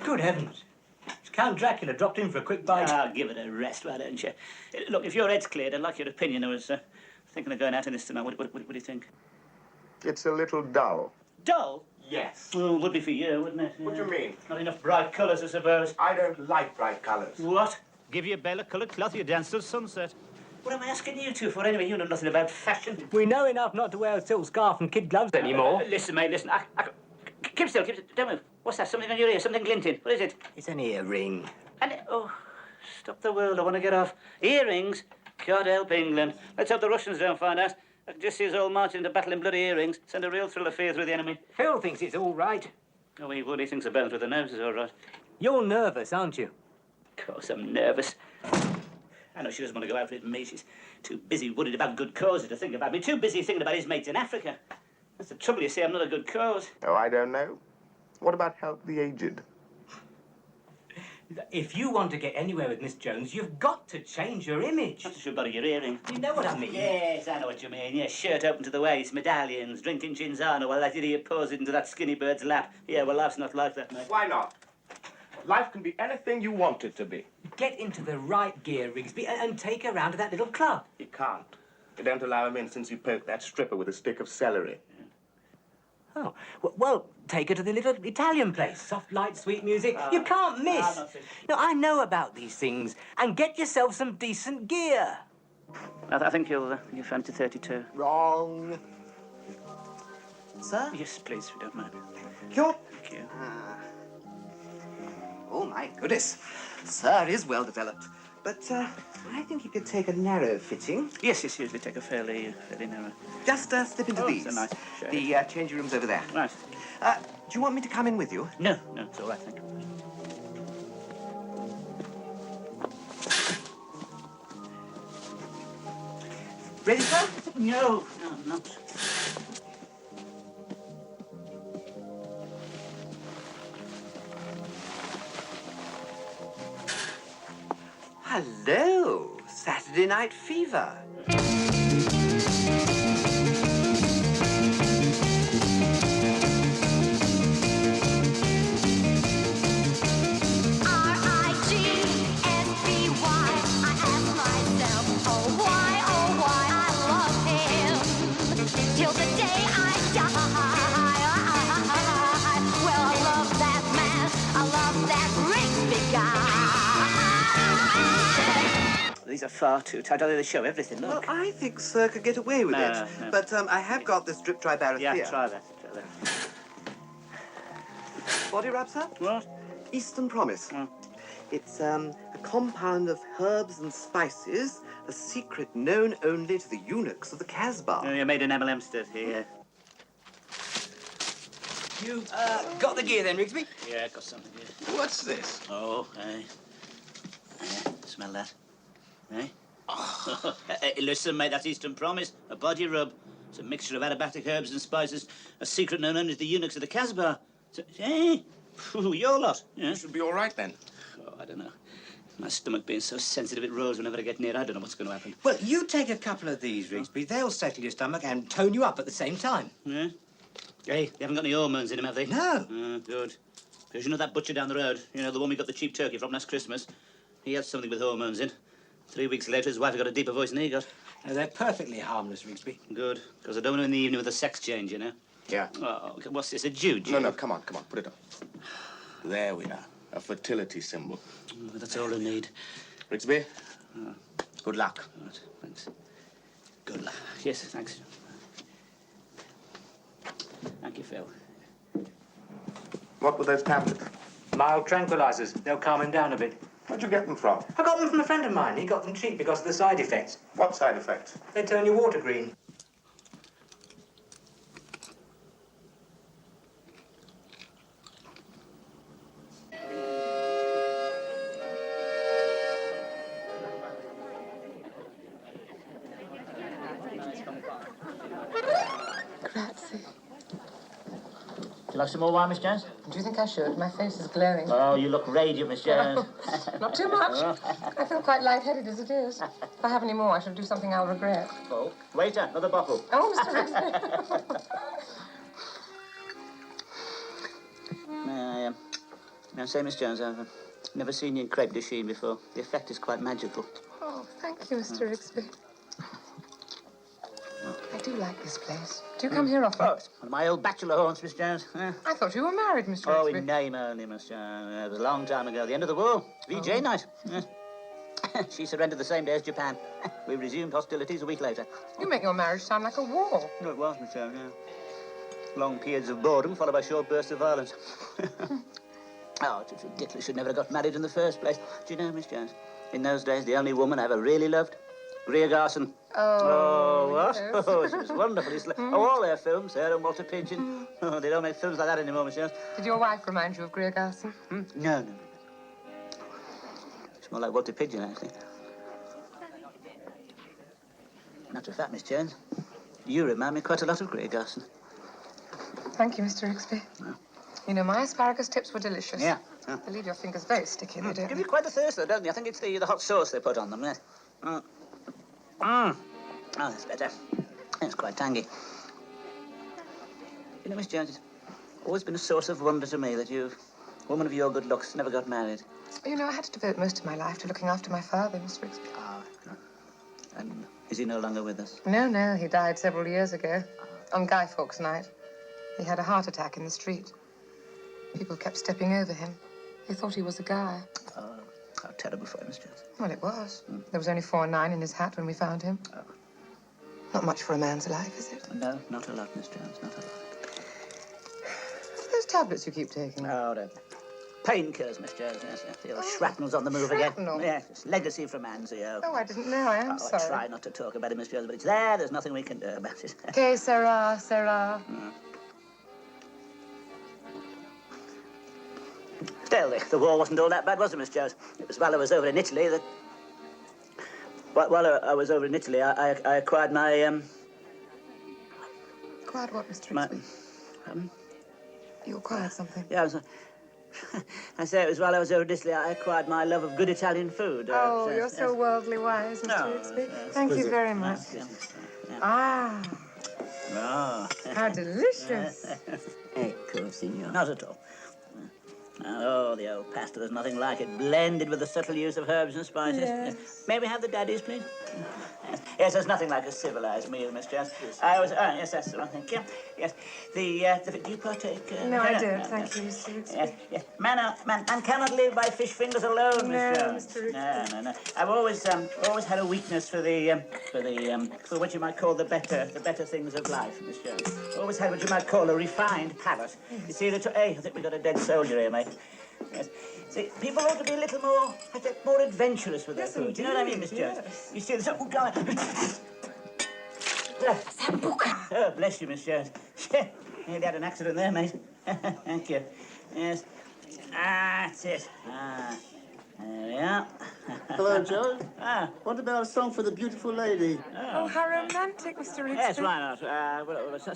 Good heavens. It's Count Dracula dropped in for a quick bite. Ah, give it a rest, why don't you? Look, if your head's cleared, I'd like your opinion. I was thinking of going out in this tonight. What do you think? It's a little dull. Dull? Yes. Well, would be for you, wouldn't it? What do you mean? Not enough bright colours, I suppose. I don't like bright colours. What? Give you a bale of coloured cloth, you dance till sunset. What am I asking you two for anyway? You know nothing about fashion. We know enough not to wear a silk scarf and kid gloves anymore. Listen, mate, listen. Keep still, don't move. What's that? Something on your ear, something glinting. What is it? It's an earring. Oh, stop the world, I want to get off. Earrings? God help England. Let's hope the Russians don't find out. I can just see us all marching into battle in bloody earrings. Send a real thrill of fear through the enemy. Phil thinks it's all right. Oh, he would. He thinks a burn through the nose is all right. You're nervous, aren't you? Of course, I'm nervous. I know she doesn't want to go out with me. She's too busy worried about good causes to think about me. Too busy thinking about his mates in Africa. That's the trouble, you see. I'm not a good cause. Oh, I don't know. What about help the aged? If you want to get anywhere with Miss Jones, you've got to change your image. Not to should borrow your earring. You know what I mean? Yes, I know what you mean. Yes, shirt open to the waist, medallions, drinking Cinzano while that idiot pours it into that skinny bird's lap. Yeah, well, life's not like that, mate. Why not? Life can be anything you want it to be. Get into the right gear, Rigsby, and take her round to that little club. You can't. They don't allow him in since you poked that stripper with a stick of celery. Oh, well, take her to the little Italian place. Soft light, sweet music. You can't miss. No, I know about these things. And get yourself some decent gear. I think you'll fancy 32. Wrong. Sir? Yes, please, if you don't mind. You're... Thank you. Oh, my goodness. Sir is well developed. But, I think he could take a narrow fitting. Yes, usually take a fairly narrow. Just slip into these. So nice. Sure. The changing room's over there. Right. Do you want me to come in with you? No, it's all right, thank you. Ready, sir? No, I'm not. Hello, Saturday Night Fever. R-I-G-S-B-Y. I ask myself, oh why I love him till the day I die. Well, I love that man. I love that Rigsby guy. These are far too tight. They show everything, look. Well, I think Sir could get away with it. No. But I have got this drip dry barrier Yeah, here. try that. Body wrap, sir? What? Eastern Promise. It's a compound of herbs and spices, a secret known only to the eunuchs of the Casbah. You made an MLM stud here. You got the gear then, Rigsby? Yeah, got something here. What's this? Oh, hey. Smell that. Eh? Hey, listen, mate, that's Eastern Promise. A body rub. It's a mixture of aromatic herbs and spices, a secret known only to the eunuchs of the Casbah. Hey, your lot. Yeah? You should be all right then. Oh, I don't know. My stomach being so sensitive it rolls whenever I get near. I don't know what's going to happen. Well, you take a couple of these, Rigsby. They'll settle your stomach and tone you up at the same time. Yeah? Hey, they haven't got any hormones in them, have they? No. Good. Because you know that butcher down the road? You know, the one we got the cheap turkey from last Christmas? He had something with hormones in. 3 weeks later, his wife got a deeper voice than he got. No, they're perfectly harmless, Rigsby. Good. Because I don't want to in the evening with a sex change, you know? Yeah. Oh, what's this, a Jude? No, come on, put it on. There we are. A fertility symbol. Oh, that's all I need. Rigsby, good luck. Right, thanks. Good luck. Yes, thanks. Thank you, Phil. What were those tablets? Mild tranquilizers. They'll calm him down a bit. Where'd you get them from? I got them from a friend of mine. He got them cheap because of the side effects. What side effects? They turn your water green. Grazie. Would you like some more wine, Miss Jones? Do you think I should? My face is glowing. Oh, you look radiant, Miss Jones. Not too much. I feel quite lightheaded as it is. If I have any more, I shall do something I'll regret. Oh, waiter, another bottle. Oh, Mr. Rigsby. May I say, Miss Jones, I've never seen you in crepe de chine before. The effect is quite magical. Oh, thank you, Mr. Rigsby. I do like this place. Do you come here often? Oh, it's one of my old bachelor haunts, Miss Jones. I thought you were married, Mr. Oh, Rigsby. in name only, Miss Jones. It was a long time ago, the end of the war. VJ night. She surrendered the same day as Japan. We resumed hostilities a week later. You make your marriage sound like a war. No, it was, Miss Jones, yeah. Long periods of boredom followed by short bursts of violence. Oh, it's ridiculous. Should never have got married in the first place. Do you know, Miss Jones, in those days, the only woman I ever really loved, Greer Garson. Oh, what? yes. Oh, she was wonderful. Oh, all their films, her and Walter Pigeon. Oh, they don't make films like that anymore, Miss Jones. Did your wife remind you of Greer Garson? No. It's more like Walter Pigeon, actually. Matter of fact, Miss Jones, you remind me quite a lot of Greer Garson. Thank you, Mr. Rigsby. Yeah. You know, my asparagus tips were delicious. Yeah. They leave your fingers very sticky, they don't Give they? you quite a thirst, though, don't they? I think it's the hot sauce they put on them, yes. Oh, that's better. It's quite tangy. You know, Miss Jones, it's always been a source of wonder to me that you, a woman of your good looks, never got married. You know, I had to devote most of my life to looking after my father, Mr. Rigsby. And is he no longer with us? No, he died several years ago. On Guy Fawkes night. He had a heart attack in the street. People kept stepping over him. They thought he was a guy. Oh, how terrible for him, Miss Jones. Well, it was. There was only 4 and 9 in his hat when we found him. Oh. Not much for a man's life, is it? No, not a lot, Miss Jones, not a lot. Those tablets you keep taking. Oh, the painkillers, Miss Jones, yes. The old shrapnel's on the move shrapnel? again. Yes, it's legacy from Anzio. Oh, I didn't know. I am I sorry. try not to talk about it, Miss Jones, but it's there. There's nothing we can do about it. Que sera, sera. Still, the war wasn't all that bad, was it, Miss Jones? It was while I was over in Italy that... While I was over in Italy, I acquired my, Acquired what, Mr. my... Rigsby? You acquired something? Yeah, I say it was while I was over in Italy, I acquired my love of good Italian food. Oh, you're so worldly wise, Mr. No, Rigsby. yes. Thank you very much. Yeah. Ah, Oh. how delicious. Ecco, signor. Not at all. Oh, the old pasta, there's nothing like it. Blended with the subtle use of herbs and spices. Yes. May we have the daddies, please? Yes, there's nothing like a civilized meal, Miss Jones. I was, yes, that's the one, thank you. Yes, do you partake? No, I don't. Thank you, Mr. Rigsby. Yes. Man cannot live by fish fingers alone, Miss No, Jones. Mr. Rigsby. No. I've always had a weakness for for what you might call the better things of life, Miss Jones. Always had what you might call a refined palate. You see, I think we got a dead soldier here, mate. Yes. See, people ought to be a little more adventurous with their food. Do you know what I mean, Miss Jones? Yes. You see, oh, God. Sambuca. Oh, bless you, Miss Jones. Nearly had an accident there, mate. Thank you. Yes. That's it. There we are. Hello, Joe. Ah. What about a song for the beautiful lady? Oh, how romantic, Mr. Rigsby. Yes, why not?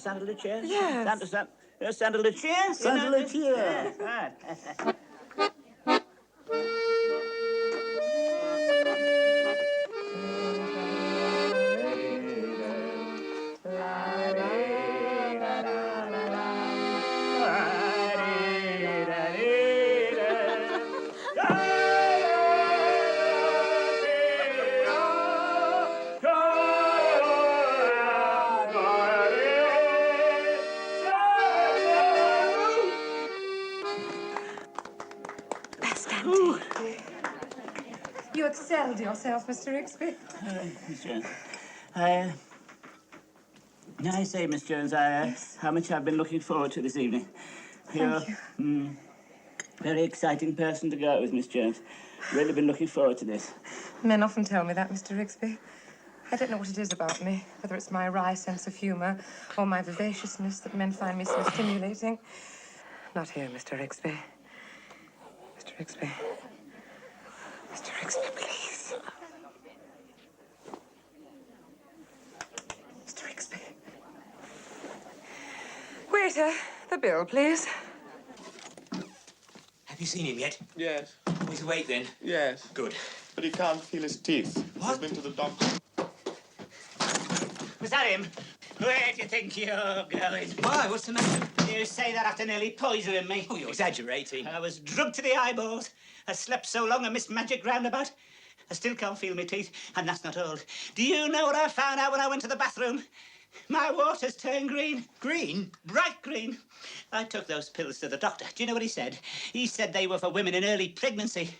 Sandalwood chairs? Yes. Sandalwood chairs? Sandalwood chair. Yes, right. You excelled yourself, Mr. Rigsby. Miss Jones, I say, Miss Jones, how much I've been looking forward to this evening. Thank you. Very exciting person to go out with, Miss Jones. Really been looking forward to this. Men often tell me that, Mr. Rigsby. I don't know what it is about me, whether it's my wry sense of humour or my vivaciousness that men find me so stimulating. Not here, Mr. Rigsby. Mr. Rigsby. Mr. Rigsby, please. Mr. Rigsby. Waiter, the bill, please. Have you seen him yet? Yes. He's awake then? Yes. Good. But he can't feel his teeth. What? He's been to the doctor. Was that him? Where do you think you're going? Why? What's the matter? You say that after nearly poisoning me. Oh, you're exaggerating. I was drugged to the eyeballs. I slept so long I missed magic roundabout. I still can't feel my teeth, and that's not all. Do you know what I found out when I went to the bathroom? My water's turned green. Green? Bright green. I took those pills to the doctor. Do you know what he said? He said they were for women in early pregnancy.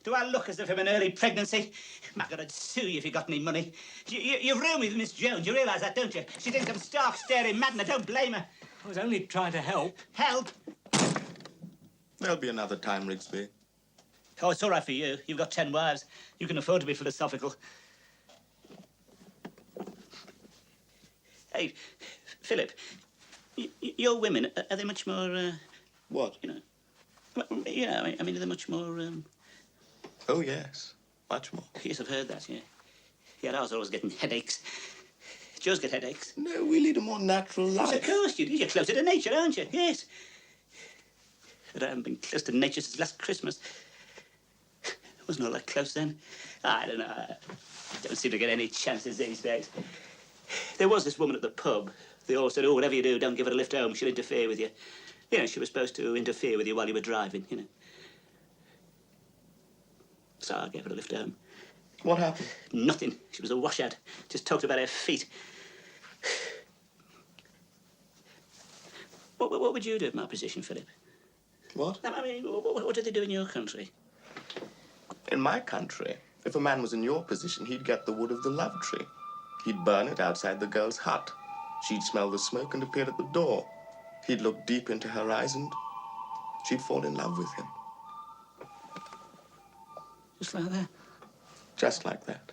Do I look as if I'm in early pregnancy? Maggot, I'd sue you if you got any money. You've ruined me with Miss Jones. You realise that, don't you? She thinks I'm stark, staring mad, and I don't blame her. I was only trying to help. Help? There'll be another time, Rigsby. Oh, it's all right for you. You've got 10 wives. You can afford to be philosophical. Hey, Philip, your women, are they much more, What? you know, I mean, are they much more, Oh, yes. Much more. Yes, I've heard that, yeah. Yeah, ours are always getting headaches. Joe's get headaches. No, we lead a more natural life. Yes, of course you do. You're closer to nature, aren't you? Yes. But I haven't been close to nature since last Christmas. I wasn't all that close then. I don't know. I don't seem to get any chances these days. There was this woman at the pub. They all said, oh, whatever you do, don't give her a lift home. She'll interfere with you. You know, she was supposed to interfere with you while you were driving, you know. So I gave her a lift home. What happened? Nothing. She was a washout. Just talked about her feet. What would you do in my position, Philip? What? I mean, what do they do in your country? In my country, if a man was in your position, he'd get the wood of the love tree. He'd burn it outside the girl's hut. She'd smell the smoke and appear at the door. He'd look deep into her eyes and she'd fall in love with him. Just like that? Just like that.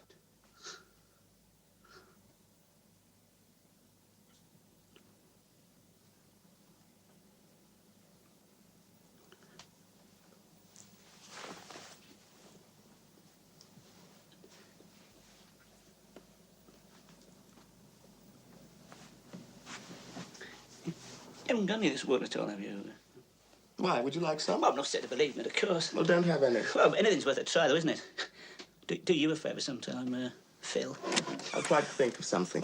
You haven't got any of this wood at all, have you? Why? Would you like some? Well, I'm not said to believe it, of course. Well, don't have any. Well, anything's worth a try, though, isn't it? Do you a favour sometime, Phil? I'll try to think of something.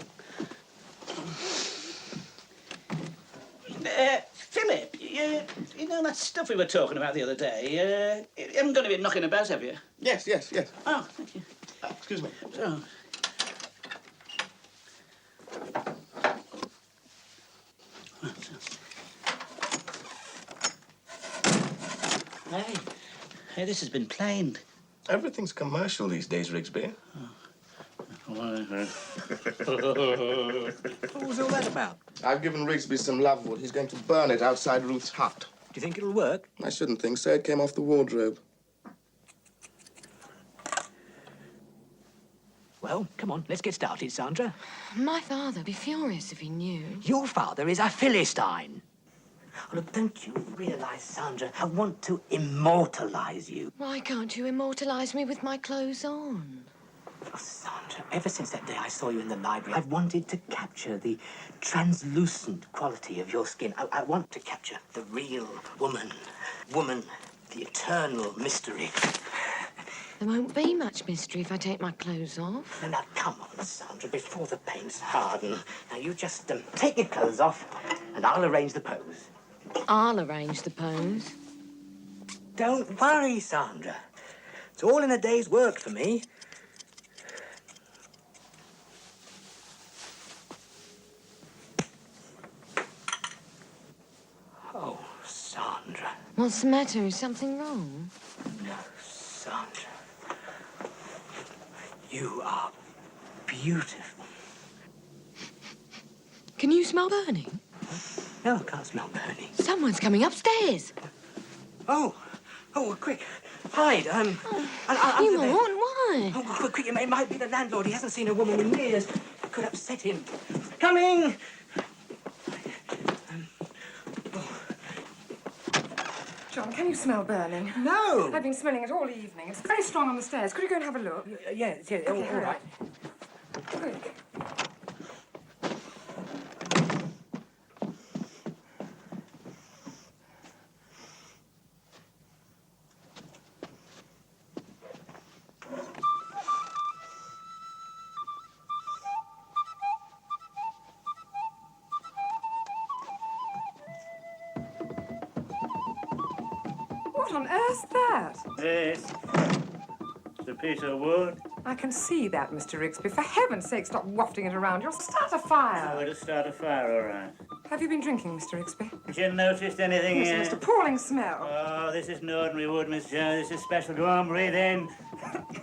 Philip, you know that stuff we were talking about the other day? You haven't got to be knocking about, have you? Yes, yes, yes. Oh, thank you. Excuse me. So. Hey, this has been planed. Everything's commercial these days, Rigsby. What was all that about? I've given Rigsby some love wood. He's going to burn it outside Ruth's hut. Do you think it'll work? I shouldn't think so. It came off the wardrobe. Well, come on, let's get started, Sandra. My father'd be furious if he knew. Your father is a Philistine. Oh, look, don't you realise, Sandra, I want to immortalise you. Why can't you immortalise me with my clothes on? Oh, Sandra, ever since that day I saw you in the library, I've wanted to capture the translucent quality of your skin. I want to capture the real woman. Woman, the eternal mystery. There won't be much mystery if I take my clothes off. Now, come on, Sandra, before the paints harden. Now, you just take your clothes off, and I'll arrange the pose. I'll arrange the pose. Don't worry, Sandra. It's all in a day's work for me. Oh, Sandra. What's the matter? Is something wrong? No, Sandra. You are beautiful. Can you smell burning? No, I can't smell burning. Someone's coming upstairs. Oh, quick. Hide. I'm You under there. won't? Why? Oh, quick, it might be the landlord. He hasn't seen a woman in years. It could upset him. Coming! John, can you smell burning? No! I've been smelling it all evening. It's very strong on the stairs. Could you go and have a look? Yeah, all right. Quick. What on earth's that? Yes. It's a piece of wood. I can see that, Mr. Rigsby. For heaven's sake, stop wafting it around. You'll start a fire. Oh, it'll start a fire, all right. Have you been drinking, Mr. Rigsby? Have you noticed anything Yes, here? most appalling smell. Oh, this isn't ordinary wood, Miss Jones. This is special. Go on, breathe in.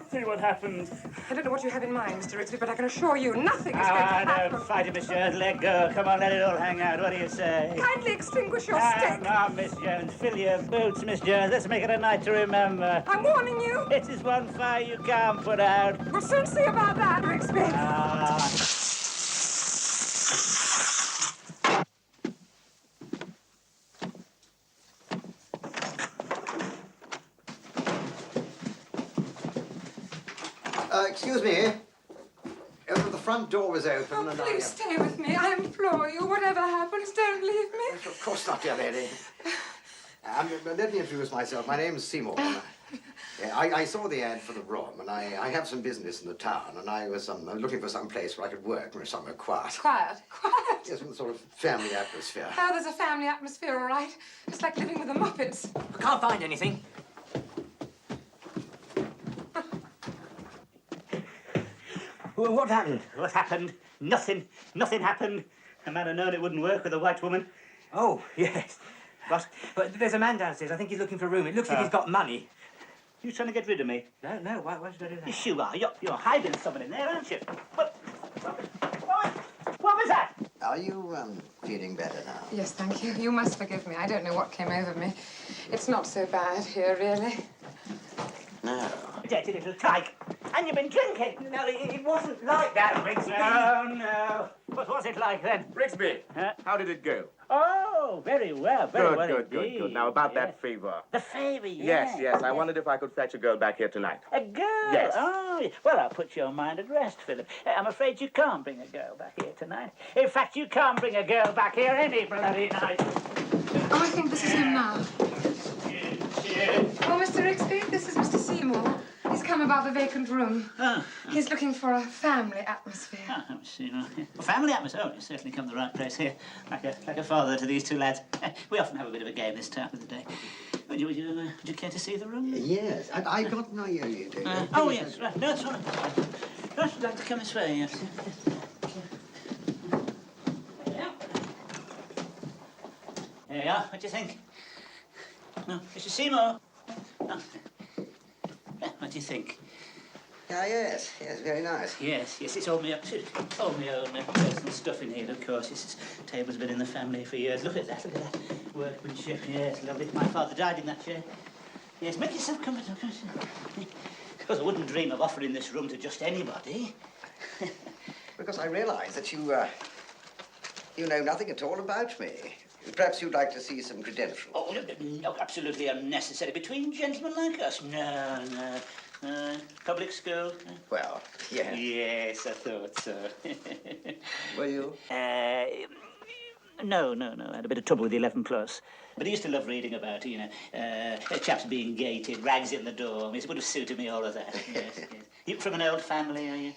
See what happens. I don't know what you have in mind, Mr. Rigsby, but I can assure you nothing is going to happen. Don't fight it, Miss Jones. Let go. Come on, let it all hang out. What do you say? Kindly extinguish your Hang stick. on, Miss Jones. Fill your boots, Miss Jones. Let's make it a night to remember. I'm warning you. It is one fire you can't put out. We'll soon see about that, Rigsby. Excuse me. The front door was open Oh, and please stay with me. I implore you. Whatever happens, don't leave me. Of course not, dear lady. Let me introduce myself. My name is Seymour. I saw the ad for the room, and I have some business in the town, and I was looking for some place where I could work, somewhere quiet. Quiet. Yes, some sort of family atmosphere. Oh, there's a family atmosphere, all right. It's like living with the Muppets. I can't find anything. Well, what happened? What happened? Nothing. Nothing happened. A man had known it wouldn't work with a white woman. Oh, yes. But there's a man downstairs. I think he's looking for a room. It looks like he's got money. You trying to get rid of me? No, why should I do that? Yes, you are. You're hiding someone in there, aren't you? What was that? Are you, feeling better now? Yes, thank you. You must forgive me. I don't know what came over me. It's not so bad here, really. No. Dirty little tyke. And you've been drinking. No, it wasn't like that, Rigsby. No. What was it like then? Rigsby, how did it go? Oh, very well. Very well Good. Now, about that favor. The favour, yes. Yes. I wondered if I could fetch a girl back here tonight. A girl? Yes. Oh, well, I'll put your mind at rest, Philip. I'm afraid you can't bring a girl back here tonight. In fact, you can't bring a girl back here any bloody night. Oh, I think this is him now. Oh, Mr. Rigsby, this is Mr. Seymour. He's come about the vacant room. He's looking for a family atmosphere. Let me see. A family atmosphere. Oh, you certainly come to the right place here. Like a father to these two lads. We often have a bit of a game this time of the day. Would you care to see the room? Yes, I got no idea you do. Oh, yes, right. No, it's all right. Right, would like to come this way, yes. There you are. What do you think? No, Mr. Seymour. Oh. What do you think? Yes, very nice. Yes, it's all my own personal stuff in here, of course. This table's been in the family for years. Look at that. Workmanship, yes, lovely. My father died in that chair. Yes, make yourself comfortable. Of course, I wouldn't dream of offering this room to just anybody. Because I realise that you know nothing at all about me. Perhaps you'd like to see some credentials. Oh, no, absolutely unnecessary. Between gentlemen like us? No, no. Public school? Well, yeah. Yes, I thought so. Were you? No. I had a bit of trouble with the 11 plus. But I used to love reading about it, you know. Chaps being gated, rags in the door. It would have suited me, all of that. Yes. You from an old family, are you?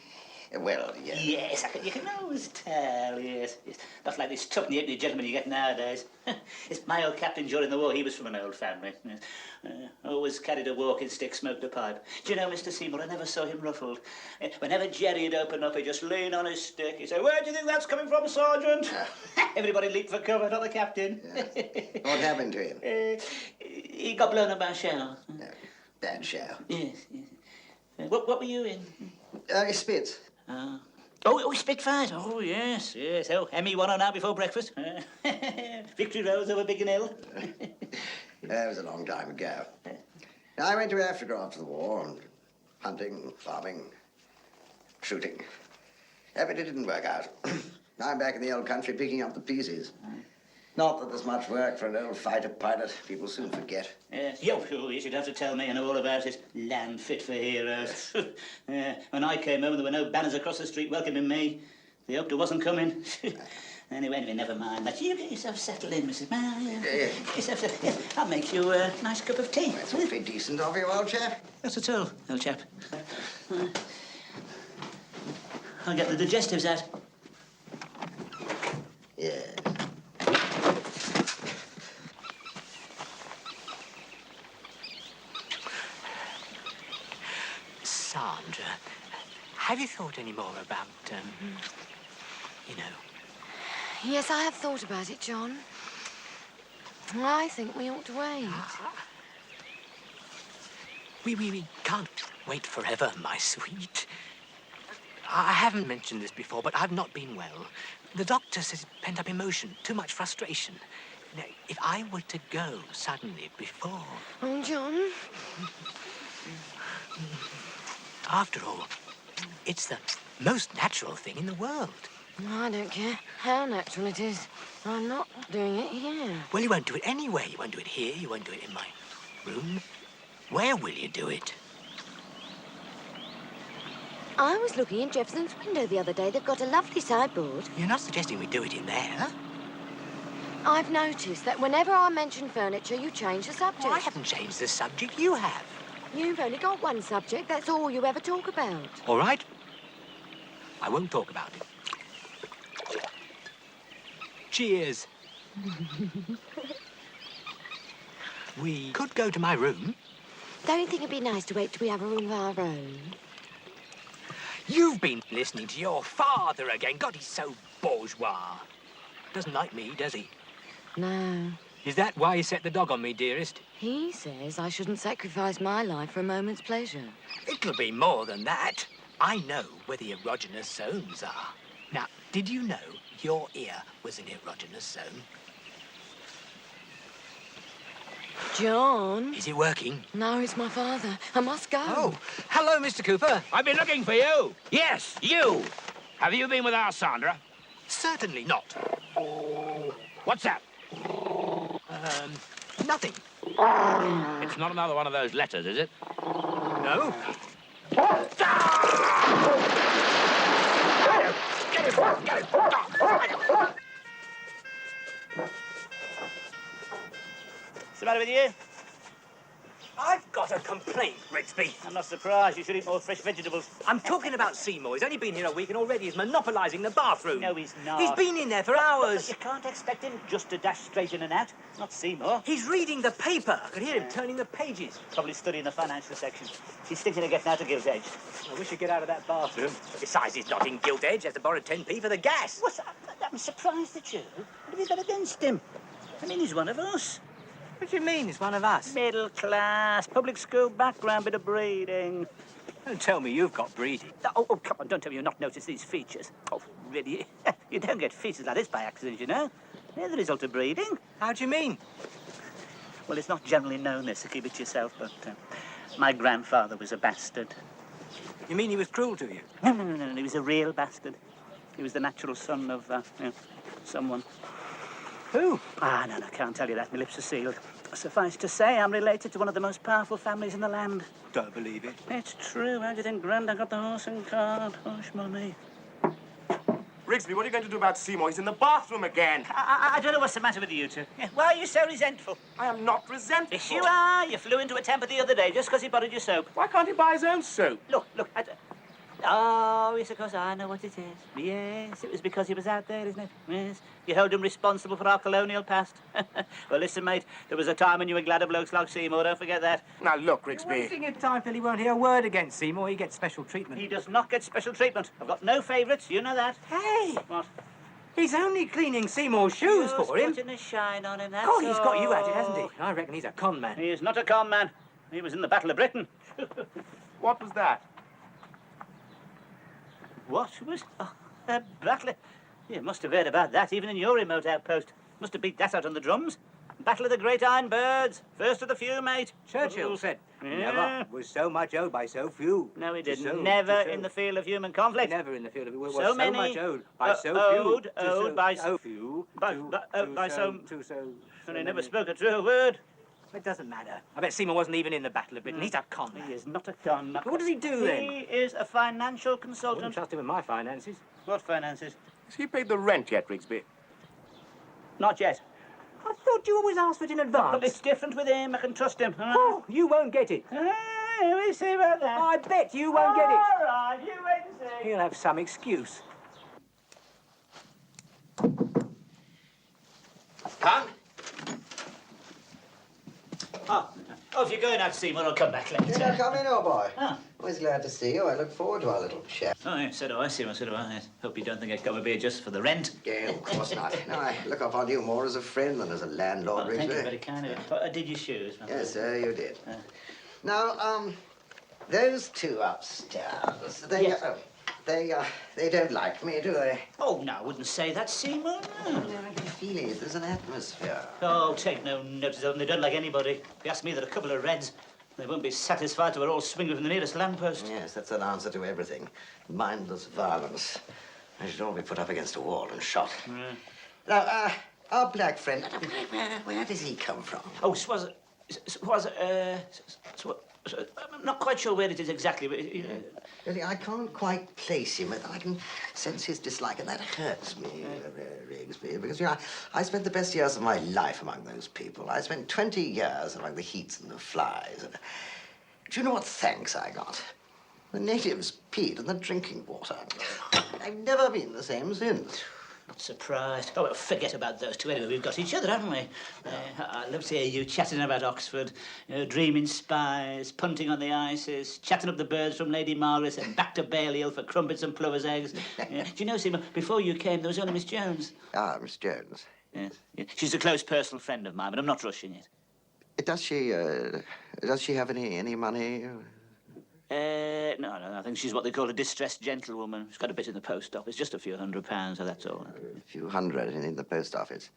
Well, yes. Yes, you can always tell, yes. Not like this tuppenny-halfpenny gentleman you get nowadays. It's my old captain during the war, he was from an old family. Yes. Always carried a walking stick, smoked a pipe. Do you know, Mr. Seymour, I never saw him ruffled. Whenever Jerry'd open up, he'd just lean on his stick. He'd say, "Where do you think that's coming from, Sergeant?" Everybody leaped for cover, not the captain. Yes. What happened to him? He got blown up by a shell. Bad shell. Yes. What were you in? Spitz. Oh, Spitfires. Oh, yes. Oh, Emmy won on out before breakfast. Victory Rose over Beckinsale. That was a long time ago. I went to Africa after the war, and hunting, farming, shooting. But it didn't work out. Now I'm back in the old country picking up the pieces. Not that there's much work for an old fighter pilot. People soon forget. Yes, you'd have to tell me. I know all about it. Land fit for heroes. When I came home, there were no banners across the street welcoming me. They hoped I wasn't coming. Anyway, never mind. But you get yourself settled in, Mrs. Marion. Get yourself settled in. I'll make you a nice cup of tea. That's awfully decent of you, old chap. Not at all, old chap. I'll get the digestives out. Yes. Sandra, have you thought any more about, you know? Yes, I have thought about it, John. I think we ought to wait. We can't wait forever, my sweet. I haven't mentioned this before, but I've not been well. The doctor says it's pent-up emotion, too much frustration. Now, if I were to go suddenly before... Oh, John. After all, it's the most natural thing in the world. I don't care how natural it is. I'm not doing it here. Well, you won't do it anywhere. You won't do it here. You won't do it in my room. Where will you do it? I was looking in Jefferson's window the other day. They've got a lovely sideboard. You're not suggesting we do it in there? I've noticed that whenever I mention furniture, you change the subject. Well, I haven't changed the subject. You have. You've only got one subject. That's all you ever talk about. All right. I won't talk about it. Cheers. We could go to my room. Don't you think it'd be nice to wait till we have a room of our own? You've been listening to your father again. God, he's so bourgeois. Doesn't like me, does he? No. Is that why he set the dog on me, dearest? He says I shouldn't sacrifice my life for a moment's pleasure. It'll be more than that. I know where the erogenous zones are. Now, did you know your ear was an erogenous zone? John? Is it working? No, it's my father. I must go. Oh, hello, Mr. Cooper. I've been looking for you. Yes, you. Have you been with our Sandra? Certainly not. What's that? Nothing. It's not another one of those letters, is it? No. What's the matter with you? I've got a complaint, Rigsby. I'm not surprised. You should eat more fresh vegetables. I'm talking about Seymour. He's only been here a week and already he's monopolising the bathroom. No, he's not. He's been in there for hours. But you can't expect him just to dash straight in and out. It's not Seymour. He's reading the paper. I could hear him turning the pages. Probably studying the financial section. He's thinking of getting out of Gilt Edge. I wish he'd get out of that bathroom. Besides, he's not in Gilt Edge. He has to borrow 10p for the gas. What's that? I'm surprised at you. What have you got against him? I mean, he's one of us. What do you mean he's one of us? Middle class, public school background, bit of breeding. Don't tell me you've got breeding. Oh, come on, don't tell me you've not noticed these features. Oh, really? You don't get features like this by accident, you know. They're the result of breeding. How do you mean? Well, it's not generally known this, so keep it to yourself, but my grandfather was a bastard. You mean he was cruel to you? No, he was a real bastard. He was the natural son of, someone. Who? Ah, no, can't tell you that. My lips are sealed. Suffice to say, I'm related to one of the most powerful families in the land. Don't believe it. It's true. How do you think Grandad got the horse and cart? Hush, Mummy. Rigsby, what are you going to do about Seymour? He's in the bathroom again. I don't know what's the matter with you two. Why are you so resentful? I am not resentful. Yes, you are. You flew into a temper the other day just because he borrowed your soap. Why can't he buy his own soap? Look. Oh, yes, of course, I know what it is. Yes, it was because he was out there, isn't it? Yes. You held him responsible for our colonial past. Well, listen, mate, there was a time when you were glad of blokes like Seymour, don't forget that. Now, look, One Rigsby. thing at a time, Phil, he won't hear a word against Seymour. He gets special treatment. He does not get special treatment. I've got no favourites, you know that. Hey! What? He's only cleaning Seymour's shoes Just for him. putting a shine on him, that's Oh, he's got you at it, all. hasn't he? I reckon he's a con man. He is not a con man. He was in the Battle of Britain. What was that? What was... Oh, a battle... You must have heard about that, even in your remote outpost. Must have beat that out on the drums. Battle of the Great Iron Birds. First of the few, mate. Churchill said, Yeah. never was so much owed by so few. No, he didn't. So- never so- in the field of human conflict. Never in the field of it was So so many- much owed by so owed- few. owed by so few. by- to- by- to by so- so And he many. never spoke a true word. It doesn't matter. I bet Seymour wasn't even in the Battle of Britain. He's a con man. He is not a con man. What does he do then? He is a financial I wouldn't consultant. trust him with my finances. What finances? Has he paid the rent yet, Rigsby? Not yet. I thought you always asked for it in advance. But it's different with him. I can trust him. Oh, you won't get it. We'll see about that. I bet you won't get it. All right, you wait and see. He'll have some excuse. Come. Oh, if you're going out, Seymour, I'll come back later. Did I come in, old boy? Oh. Always glad to see you. I look forward to our little chat. Oh, yeah, so do I, Seymour, so do I. Yes. Hope you don't think I'd come up here just for the rent. Yeah, of course not. No, I look upon you more as a friend than as a landlord, Oh, thank you, Rigsby. very kind of you. But I did your shoes. Yes, sir, you did. Now, those two upstairs, they don't like me, do they? Oh, no, I wouldn't say that, Seymour. No. I can feel it. There's an atmosphere. Oh, take no notice of them. They don't like anybody. If you ask me, they're a couple of reds. They won't be satisfied till we're all swinging from the nearest lamppost. Yes, that's an answer to everything. Mindless violence. I should all be put up against a wall and shot. Now, our black friend, where does he come from? Oh, I'm not quite sure where it is exactly, but... Really, I can't quite place him. I can sense his dislike, and that hurts me, Rigsby, because, you know, I spent the best years of my life among those people. I spent 20 years among the heats and the flies. And do you know what thanks I got? The natives peed in the drinking water. I've never been the same since. Not surprised. Oh, well, forget about those two. Anyway, we've got each other, haven't we? I love to hear you chatting about Oxford, you know, dreaming spies, punting on the ices, chatting up the birds from Lady Margaret and back to Balliol for crumpets and plover's eggs. Do you know, Seymour, before you came, there was only Miss Jones. Ah, Miss Jones. Yes. Yeah. She's a close personal friend of mine, but I'm not rushing it. Does she have any money? No, I think she's what they call a distressed gentlewoman. She's got a bit in the post office, just a few £100, so that's all. A few hundred in the post office.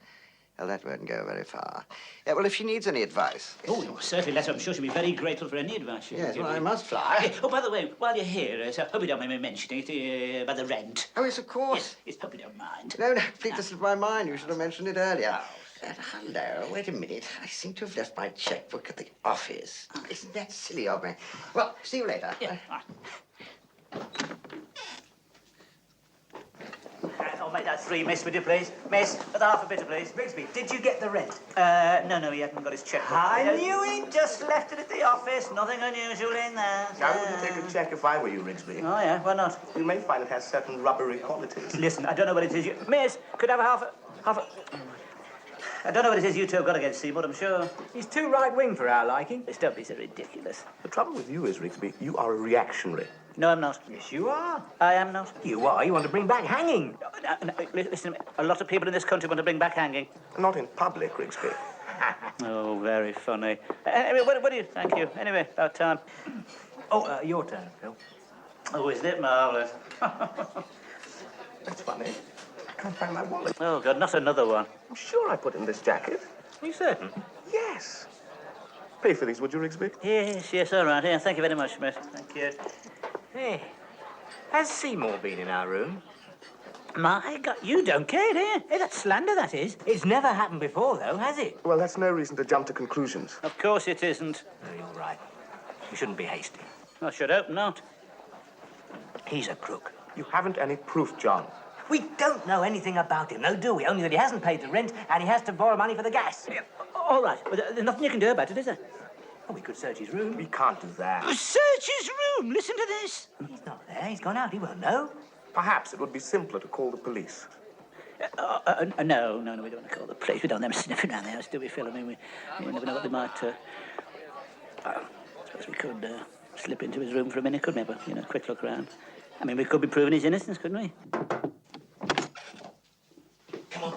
Well, that won't go very far. Yeah, well, if she needs any advice... Oh, you certainly let her. I'm sure she'll be very grateful for any advice you Yes, can well, give I me. must fly. Oh, by the way, while you're here, so I hope you don't mind me mentioning it, about the rent. Oh, yes, of course. Yes, hope you don't mind. No, please, this is my mind. You should have mentioned it earlier. Hello, wait a minute. I seem to have left my checkbook at the office. Isn't that silly of me? Well, see you later. Yeah, all right. I'll make that 3, miss, would you please? Miss, for the half a bitter, please. Rigsby, did you get the rent? No, he hasn't got his checkbook. I knew it. Just left it at the office. Nothing unusual in there. I wouldn't take a check if I were you, Rigsby. Oh, yeah, why not? You may find it has certain rubbery qualities. Listen, I don't know what it is you... Miss, could I have half a... I don't know what it is you two have got against Seymour, I'm sure. He's too right-wing for our liking. This don't be so ridiculous. The trouble with you is, Rigsby, you are a reactionary. No, I'm not. Yes, you are. I am not. You are. You want to bring back hanging. No, listen, a lot of people in this country want to bring back hanging. Not in public, Rigsby. Oh, very funny. Anyway, what do you... Thank you. Anyway, about time. Oh, your turn, Phil. Oh, isn't it marvellous? That's funny. I can't find my wallet. Oh, God, not another one. I'm sure I put in this jacket. Are you certain? Yes. Pay for these, would you, Rigsby? Yes, all right. Yeah, thank you very much, miss. Thank you. Hey, has Seymour been in our room? My God, you don't care, do you? Hey, that's slander, that is. It's never happened before, though, has it? Well, that's no reason to jump to conclusions. Of course it isn't. No, you're right. We shouldn't be hasty. I should hope not. He's a crook. You haven't any proof, John. We don't know anything about him, no, do we? Only that he hasn't paid the rent and he has to borrow money for the gas. All right, but there's nothing you can do about it, is there? Oh, we could search his room. We can't do that. Search his room! Listen to this. He's not there. He's gone out. He won't know. Perhaps it would be simpler to call the police. No, we don't want to call the police. We don't want them sniffing around the house, do we, Phil? I mean, we never know what they might... I suppose we could slip into his room for a minute, couldn't we? But, quick look around. I mean, we could be proving his innocence, couldn't we? Come on.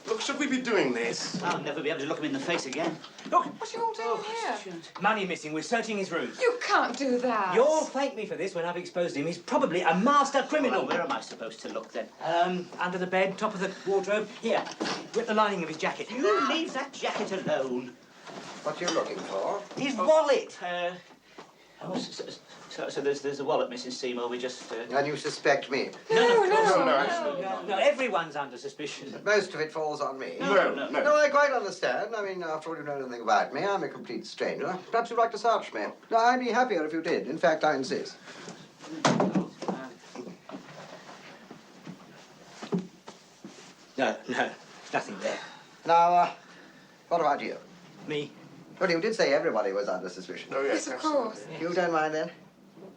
Look, should we be doing this? I'll never be able to look him in the face again. Look, What are you all doing here? money missing. We're searching his room. You can't do that. You'll thank me for this when I've exposed him. He's probably a master criminal. Well, where am I supposed to look, then? Under the bed, top of the wardrobe. Here, rip the lining of his jacket. You leave that jacket alone. What are you looking for? His wallet. So there's a wallet, Mrs. Seymour. We just... And you suspect me? No. No, everyone's under suspicion. Most of it falls on me. No. No, I quite understand. I mean, after all, you know nothing about me. I'm a complete stranger. Perhaps you'd like to search me. No, I'd be happier if you did. In fact, I insist. No, nothing there. Now, what about you? Me? Well, you did say everybody was under suspicion. Oh, Yes, of course. You don't mind, then?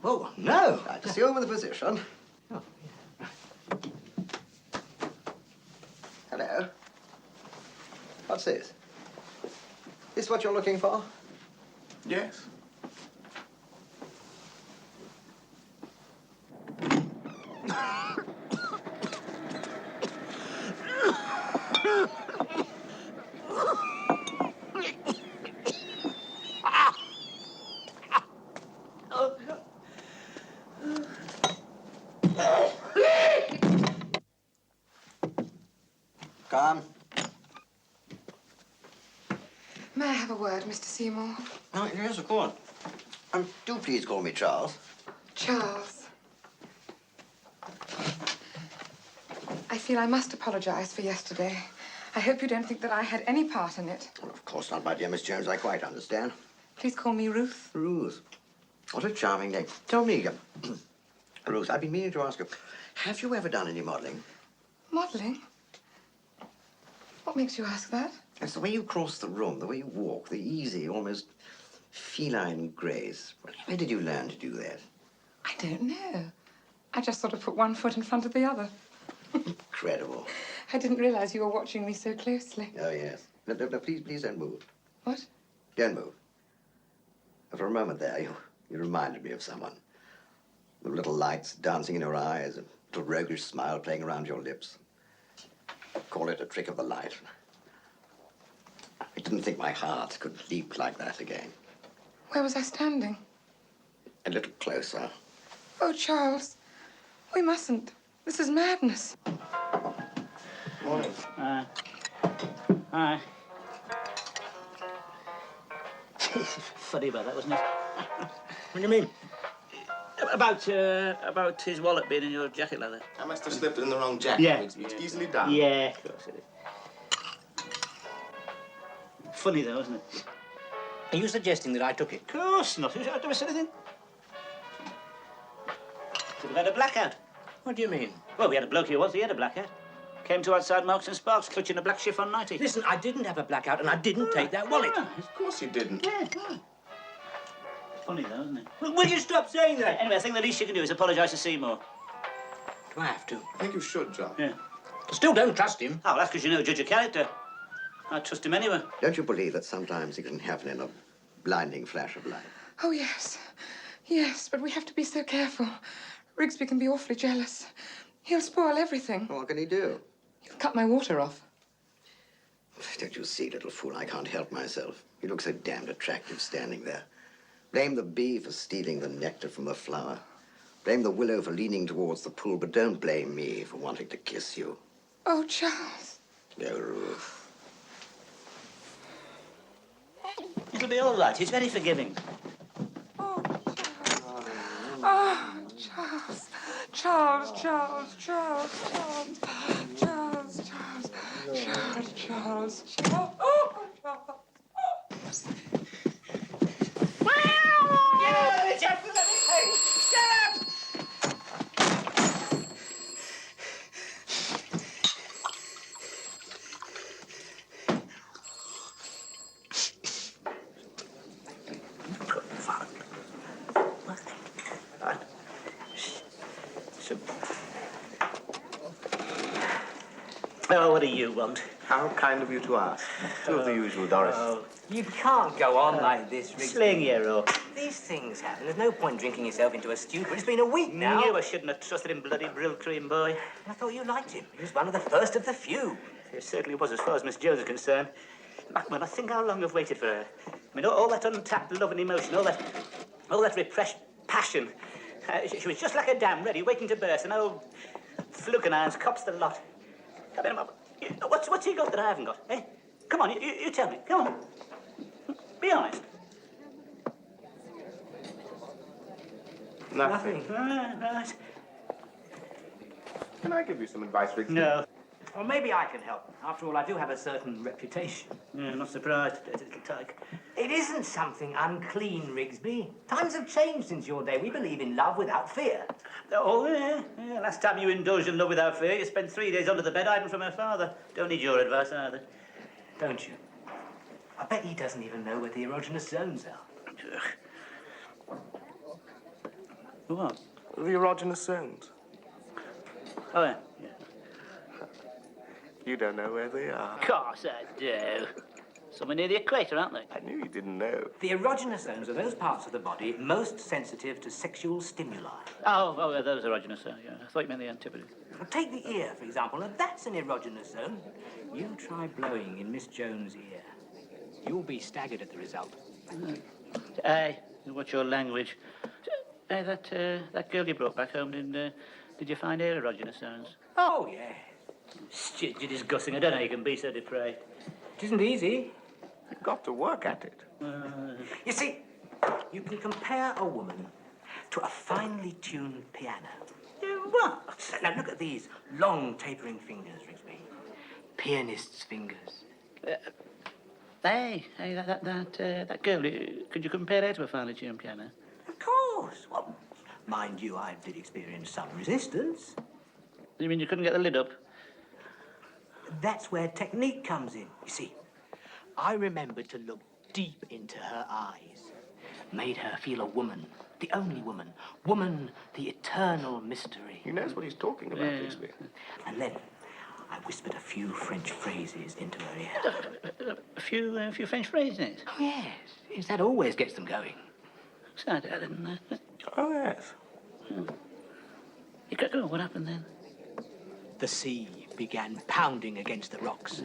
Oh, no. Right, assume the position. Oh, Hello. What's this? This what you're looking for? Yes. Come. May I have a word, Mr. Seymour? Oh, yes, of course. Do please call me Charles. Charles. I feel I must apologize for yesterday. I hope you don't think that I had any part in it. Well, of course not, my dear Miss Jones. I quite understand. Please call me Ruth. Ruth. What a charming name. Tell me, Ruth, I've been meaning to ask you, have you ever done any modeling? Modeling? What makes you ask that? It's the way you cross the room, the way you walk, the easy, almost feline grace. Where did you learn to do that? I don't know. I just sort of put one foot in front of the other. Incredible. I didn't realize you were watching me so closely. Oh, yes. No, please don't move. What? Don't move. For a moment there, you reminded me of someone. The little lights dancing in your eyes, a little roguish smile playing around your lips. Call it a trick of the light. I didn't think my heart could leap like that again. Where was I standing? A little closer. Oh, Charles, we mustn't. This is madness. Morning. Hi. Funny about that, wasn't it? What do you mean? About his wallet being in your jacket like that. I must have slipped it in the wrong jacket. Yeah. It's easily done. Yeah, of course it is. Funny though, isn't it? Are you suggesting that I took it? Of course not. I've never said anything. Could have had a blackout. What do you mean? Well, we had a bloke here once. He had a blackout. Came to outside Marks and Sparks, clutching a black chiffon nightie. Listen, I didn't have a blackout and I didn't take that wallet. Of course you didn't. Yeah. Funny though, isn't it? Well, will you stop saying that? Anyway, I think the least you can do is apologise to Seymour. Do I have to? I think you should, John. Yeah. I still don't trust him. Oh, well, that's because you know judge of character. I'd trust him anyway. Don't you believe that sometimes it can happen in a blinding flash of light? Oh, yes. Yes, but we have to be so careful. Rigsby can be awfully jealous. He'll spoil everything. What can he do? He'll cut my water off. Don't you see, little fool, I can't help myself. You look so damned attractive standing there. Blame the bee for stealing the nectar from the flower. Blame the willow for leaning towards the pool, but don't blame me for wanting to kiss you. Oh, Charles. Oh, Ruth. It'll be all right. He's very forgiving. Oh, Charles. Oh, Charles. Charles, Charles, Charles, Charles, Charles, Charles, Charles, Charles, Charles. Oh, Charles. Get out of the chap! Get out! Oh, what do you want? How kind of you to ask. Two of the usual, Doris. Oh, you can't go on like this, Rigsby. Sling your rope. These things happen. There's no point drinking yourself into a stupor. It's been a week now. You shouldn't have trusted him, bloody Brill Cream boy. I thought you liked him. He was one of the first of the few. It certainly was, as far as Miss Jones is concerned. When I think how long I've waited for her. I mean, all that untapped love and emotion, all that repressed passion. She was just like a dam ready, waiting to burst, and old Flukenirons cops the lot. I mean, what's he got that I haven't got, eh? Come on, you tell me, come on. Be honest. Nothing. Right. Can I give you some advice, Rigsby? No. Well, maybe I can help. After all, I do have a certain reputation. Yeah, not surprised, little tyke. It isn't something unclean, Rigsby. Times have changed since your day. We believe in love without fear. Oh, yeah. Last time you indulged in love without fear, you spent 3 days under the bed hiding from her father. Don't need your advice either. Don't you? I bet he doesn't even know where the erogenous zones are. What? The erogenous zones. Oh, yeah. You don't know where they are. Of course I do. Somewhere near the equator, aren't they? I knew you didn't know. The erogenous zones are those parts of the body most sensitive to sexual stimuli. Oh, yeah, those erogenous, yeah. I thought you meant the antipodes. Well, take the ear, for example. Now, that's an erogenous zone. You try blowing in Miss Jones' ear. You'll be staggered at the result. Hey, what's your language? Hey, that girl you brought back home, did you find her erogenous zones? Oh, yeah. You're disgusting. I don't know how you can be so depraved. It isn't easy. You've got to work at it. You see, you can compare a woman to a finely tuned piano. What? Now, look at these long, tapering fingers, Rigsby. Pianist's fingers. Hey, that girl, could you compare her to a finely tuned piano? Of course. Well, mind you, I did experience some resistance. You mean you couldn't get the lid up? That's where technique comes in. You see, I remembered to look deep into her eyes. Made her feel a woman. The only woman. Woman, the eternal mystery. He knows what he's talking about, Rigsby. And then I whispered a few French phrases into her ear. A few French phrases? Oh, yes. Yes, that always gets them going. I didn't know. Oh, yes. You go, what happened then? The sea began pounding against the rocks.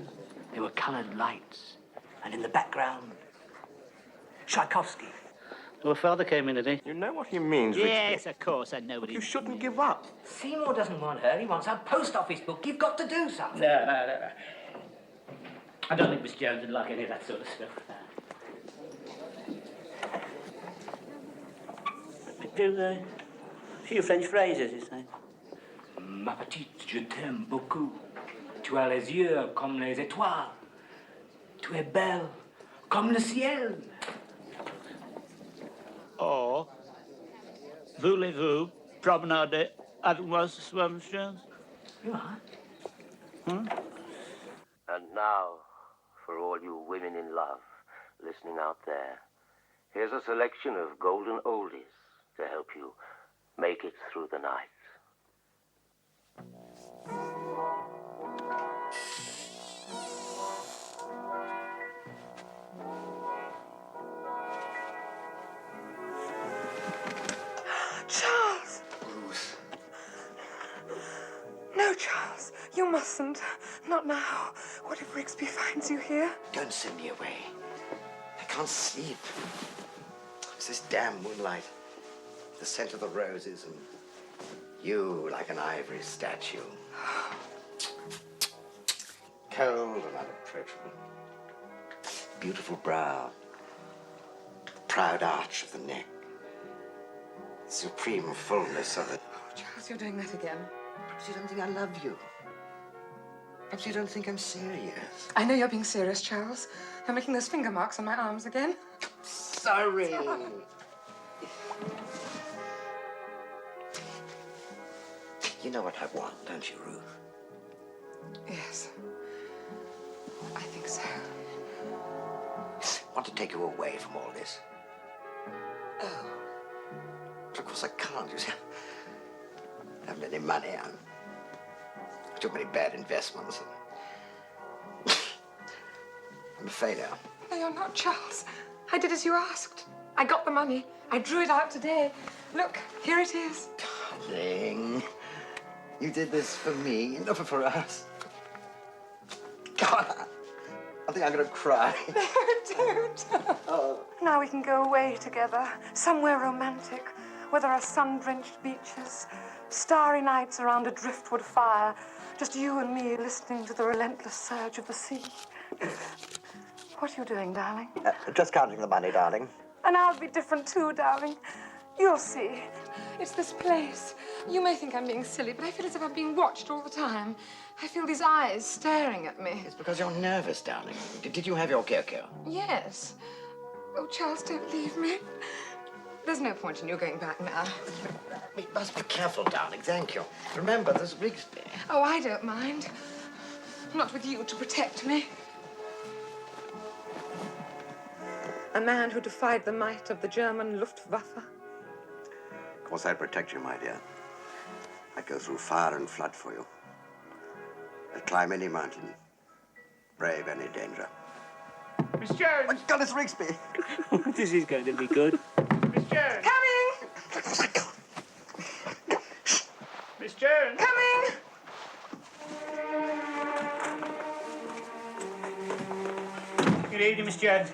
There were coloured lights. And in the background, Tchaikovsky. Well, father came in, did he? You know what he means, Rigsby. Yes, of course, I know what You shouldn't give up. Seymour doesn't want her. He wants our post office book. You've got to do something. No. I don't think Miss Jones would like any of that sort of stuff. Do a few French phrases, you say? Ma petite, je t'aime beaucoup. Tu as les yeux comme les étoiles. Tu es belle comme le ciel. Or, voulez-vous promenader avec moi ce soir, Miss Jones? You are? And now, for all you women in love listening out there, here's a selection of golden oldies to help you make it through the night. Charles! Ruth. No, Charles, you mustn't. Not now. What if Rigsby finds you here? Don't send me away. I can't sleep. It's this damn moonlight. The scent of the roses and you like an ivory statue. Cold and unapproachable. Beautiful brow. Proud arch of the neck. Supreme fullness of it. Oh, Charles, Perhaps you're doing that again. Perhaps you don't think I love you. Perhaps you don't think I'm serious. I know you're being serious, Charles. You're making those finger marks on my arms again. Sorry. You know what I want, don't you, Ruth? Yes. I think so. I want to take you away from all this. Oh. But of course I can't, you see. I haven't any money. I took many bad investments. I'm a failure. No, you're not, Charles. I did as you asked. I got the money. I drew it out today. Look, here it is. Darling, you did this for me, not for us. God, I think I'm gonna cry. No, don't. Oh. Now we can go away together, somewhere romantic, where there are sun-drenched beaches, starry nights around a driftwood fire, just you and me listening to the relentless surge of the sea. What are you doing, darling? Just counting the money, darling. And I'll be different too, darling. You'll see. It's this place. You may think I'm being silly, but I feel as if I'm being watched all the time. I feel these eyes staring at me. It's because you're nervous, darling. Did you have your cocoa? Yes. Oh, Charles, don't leave me. There's no point in you going back now. We must be careful, darling. Thank you. Remember, there's Rigsby. Oh, I don't mind. Not with you to protect me. A man who defied the might of the German Luftwaffe. Of course, I'd protect you, my dear. I'd go through fire and flood for you. I'd climb any mountain, brave any danger. Miss Jones! My God, it's Rigsby! This is going to be good. Miss Jones! Coming! Miss Jones! Coming! Good evening, Miss Jones.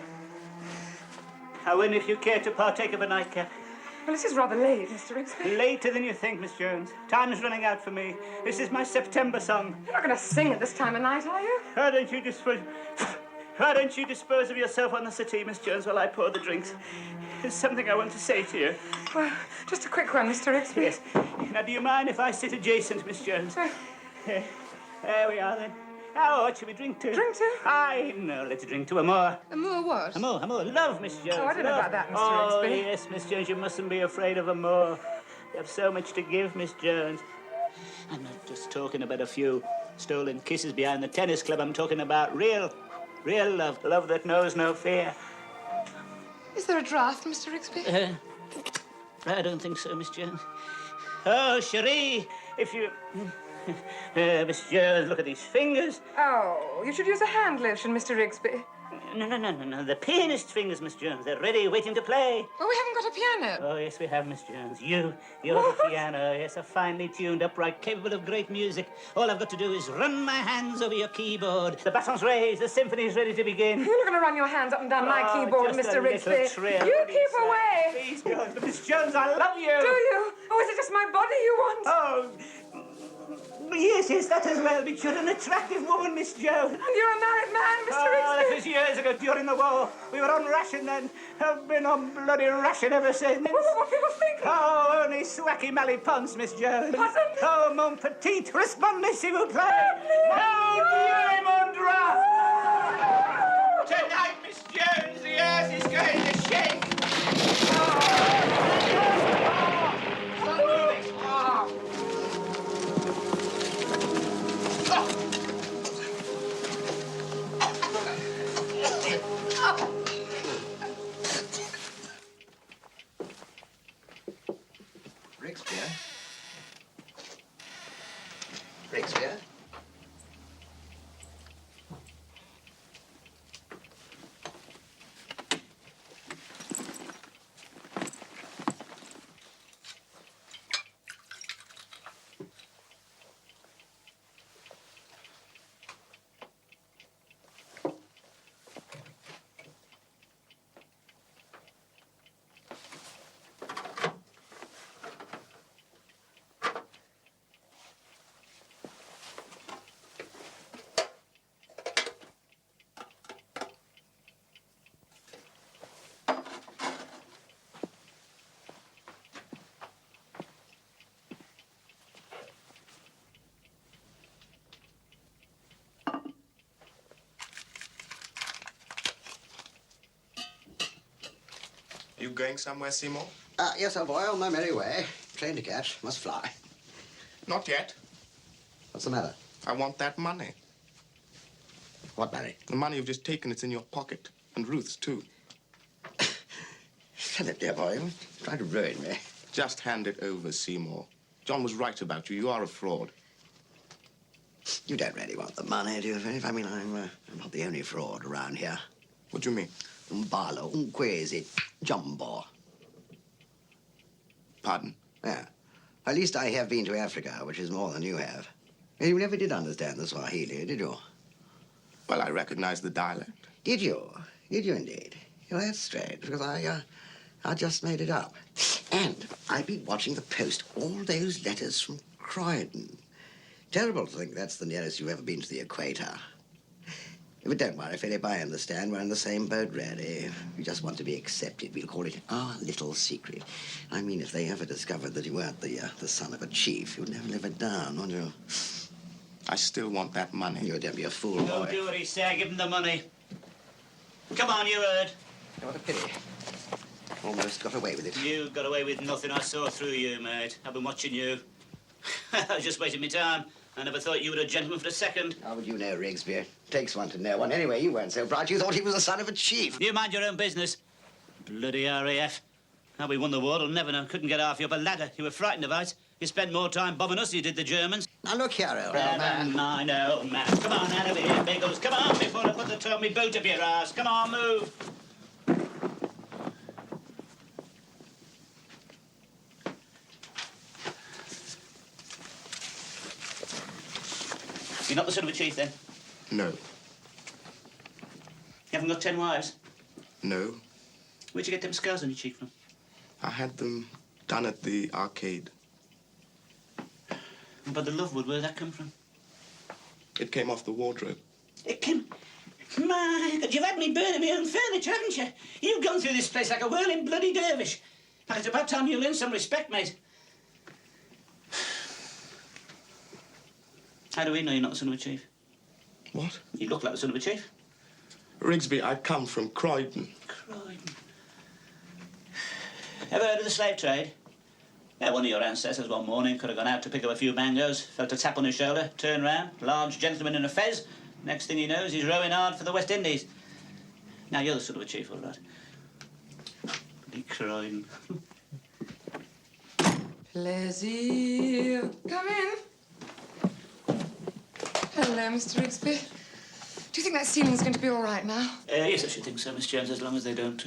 I wonder if you care to partake of a nightcap. Well, this is rather late, Mr. Rigsby. Later than you think, Miss Jones. Time is running out for me. This is my September song. You're not going to sing at this time of night, are you? Why don't you dispose of yourself on the settee, Miss Jones, while I pour the drinks? There's something I want to say to you. Well, just a quick one, Mr. Rigsby. Yes. Now, do you mind if I sit adjacent, Miss Jones? There we are, then. Now, what should we drink to? Drink to? Aye, no, let's drink to Amour. Amour what? Amour. Love, Miss Jones. Oh, I don't know about that, Mr. Oh, Rigsby. yes, Miss Jones, you mustn't be afraid of Amour. You have so much to give, Miss Jones. I'm not just talking about a few stolen kisses behind the tennis club. I'm talking about real love. Love that knows no fear. Is there a draft, Mr. Rigsby? I don't think so, Miss Jones. Oh, Cherie, if you... Miss Jones, look at these fingers. Oh, you should use a hand lotion, Mr. Rigsby. No. The pianist's fingers, Miss Jones. They're ready, waiting to play. Well, we haven't got a piano. Oh, yes, we have, Miss Jones. You're the piano. Yes, a finely tuned upright, capable of great music. All I've got to do is run my hands over your keyboard. The baton's raised. The symphony's ready to begin. You're not going to run your hands up and down my keyboard, just Mr. a little Rigsby. trill. You keep away. Please, Jones. Miss Jones, I love you. Do you? Oh, is it just my body you want? Oh, yes, that as well. But you're an attractive woman, Miss Jones. And you're a married man, Mr. Rigsby. That was years ago, during the war. We were on ration then. I've been on bloody ration ever since. What will people think? Oh, only swacky malipons, Miss Jones. Pardon? Oh, mon petit, respondez s'il vous plaît. Oh, Dieu, mon drap. Tonight, Miss Jones, the earth is going to shake. You going somewhere, Seymour? Yes, old boy, on my merry way. Train to catch, must fly. Not yet. What's the matter? I want that money. What money? The money you've just taken, it's in your pocket. And Ruth's, too. Philip, dear boy, you're trying to ruin me. Just hand it over, Seymour. John was right about you. You are a fraud. You don't really want the money, do you, Philip? I mean, I'm not the only fraud around here. What do you mean? Un ballo, un quasi, jumbo. Pardon? Yeah. At least I have been to Africa, which is more than you have. And you never did understand the Swahili, did you? Well, I recognize the dialect. Did you? Did you indeed? Well, that's strange, because I just made it up. And I've been watching the post, all those letters from Croydon. Terrible to think that's the nearest you've ever been to the equator. But don't worry, Philip, I understand. We're in the same boat, really. We just want to be accepted. We'll call it our little secret. I mean, if they ever discovered that you weren't the son of a chief, you'd never live it down, would you? I still want that money. You don't be a fool, Don't boy. do what he said. Give him the money. Come on, you heard. What a pity. Almost got away with it. You got away with nothing. I saw through you, mate. I've been watching you. I was just wasting my time. I never thought you were a gentleman for a second. How would you know, Rigsby? Takes one to know one. Anyway, you weren't so bright. You thought he was the son of a chief. You mind your own business. Bloody RAF. How we won the war, I'll never know. Couldn't get half you up a ladder. You were frightened of heights. You spent more time bombing us than you did the Germans. Now, look here, old man. I know, man. Come on, out of here, Biggles. Come on, before I put the toe of me boot up your ass. Come on, move. You're not the son of a chief, then? No. You haven't got 10 wives? No. Where'd you get them scars on your cheek from? I had them done at the arcade. But the Lovewood, where'd that come from? It came off the wardrobe. It came... My God, you've had me burning my own furniture, haven't you? You've gone through this place like a whirling bloody dervish. Now, it's about time you learned some respect, mate. How do we know you're not the son of a chief? What? You look like the son of a chief. Rigsby, I come from Croydon. Croydon. Ever heard of the slave trade? Yeah, one of your ancestors one morning could have gone out to pick up a few mangoes, felt a tap on his shoulder, turned round, large gentleman in a fez. Next thing he knows, he's rowing hard for the West Indies. Now, you're the son of a chief, all right. Bloody Croydon. Plaisir. Come in. Hello, Mr. Rigsby. Do you think that ceiling's going to be all right now? Yes, I should think so, Miss Jones, as long as they don't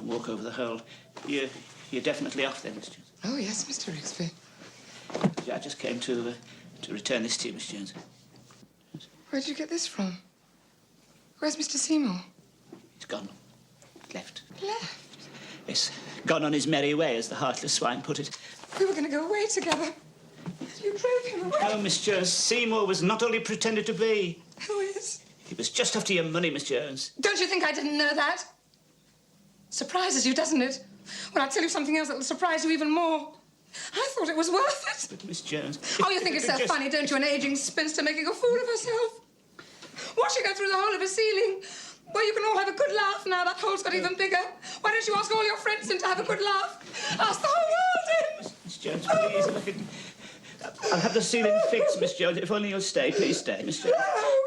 walk over the hole. You're definitely off then, Miss Jones. Oh, yes, Mr. Rigsby. Yeah, I just came to return this to you, Miss Jones. Where did you get this from? Where's Mr. Seymour? He's gone. Left. Left? Yes, gone on his merry way, as the heartless swine put it. We were going to go away together. You drove him away. Oh, Miss Jones, Seymour was not all he pretended to be. Who is? He was just after your money, Miss Jones. Don't you think I didn't know that? Surprises you, doesn't it? When I tell you something else that'll surprise you even more. I thought it was worth it. But, Miss Jones... Oh, you think it's so funny, don't you? An aging spinster making a fool of herself. Watching her through the hole of a ceiling. Well, you can all have a good laugh now. That hole's got even bigger. Why don't you ask all your friends in to have a good laugh? Ask the whole world in. Miss Jones, please, look at... I'll have the ceiling fixed, Miss Jones. If only you'll stay. Please stay, Miss Jones.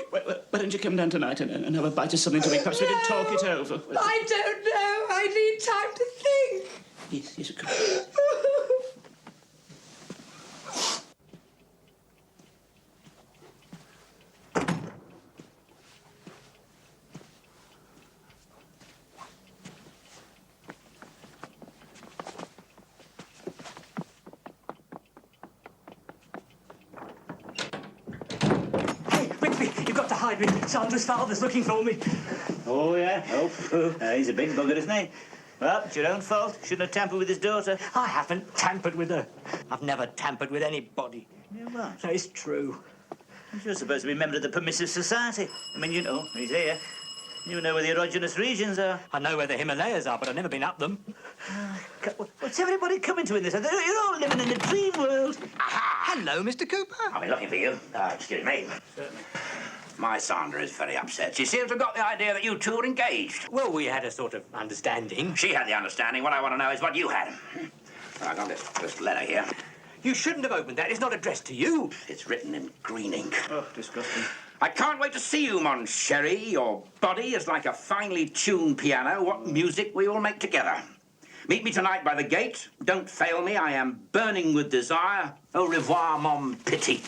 Why don't you come down tonight and have a bite of something to eat? Perhaps we can talk it over. I don't know. I need time to think. Yes, of course. Hide me. Sandra's father's looking for me. Oh, yeah? Oh, he's a big bugger, isn't he? Well, it's your own fault. Shouldn't have tampered with his daughter. I haven't tampered with her. I've never tampered with anybody. Yeah, what? So it's true. You're supposed to be a member of the permissive society. I mean, you know, he's here. You know where the erogenous regions are. I know where the Himalayas are, but I've never been up them. What's everybody coming to in this? You're all living in a dream world. Hello, Mr. Cooper. I'll be looking for you. Excuse me. Certainly. My Sandra is very upset. She seems to have got the idea that you two are engaged. Well, we had a sort of understanding. She had the understanding. What I want to know is what you had. I got this letter here. You shouldn't have opened that. It's not addressed to you. It's written in green ink. Oh, disgusting. I can't wait to see you, mon chéri. Your body is like a finely tuned piano. What music we will make together. Meet me tonight by the gate. Don't fail me. I am burning with desire. Au revoir, mon petit.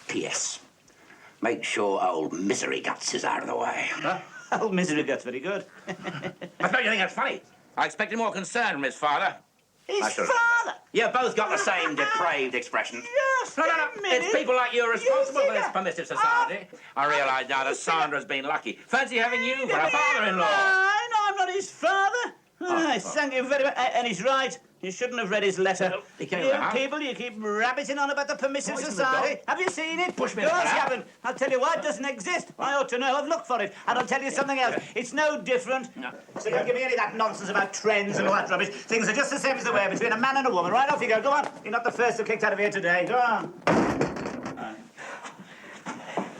P.S. Make sure old Misery Guts is out of the way. Huh? Old Misery Guts, very good. I suppose you think that's funny. I expected more concern from his father. His father? You both got the same depraved expression. Yes, No. It's people like you responsible for this permissive society. I realise now that Sandra's been lucky. Fancy having you for a father-in-law. No, I'm not his father. Thank you very much. And he's right. You shouldn't have read his letter. You people, you keep rabbiting on about the permissive society. Have you seen it? Push me Of course in the you mouth. haven't. I'll tell you why it doesn't exist. I ought to know. I've looked for it. And I'll tell you something else. It's no different. No. So don't give me any of that nonsense about trends and all that rubbish. Things are just the same as they were between a man and a woman. Right off you go. Go on. You're not the first who kicked out of here today. Go on.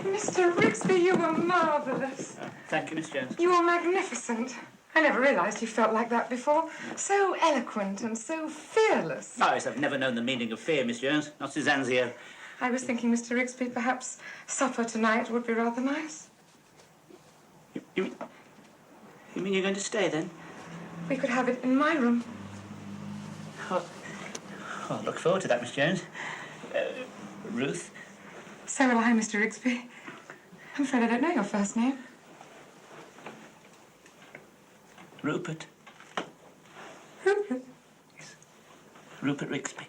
Mr. Rigsby, you were marvellous. Thank you, Miss Jones. You were magnificent. I never realised you felt like that before. So eloquent and so fearless. Oh, yes, I've never known the meaning of fear, Miss Jones. Not since Anzio. I was thinking, Mr. Rigsby, perhaps supper tonight would be rather nice. You mean you're going to stay, then? We could have it in my room. Oh, I look forward to that, Miss Jones. Ruth? So will I, Mr. Rigsby. I'm afraid I don't know your first name. Rupert. Rupert. Yes. Rupert Rigsby.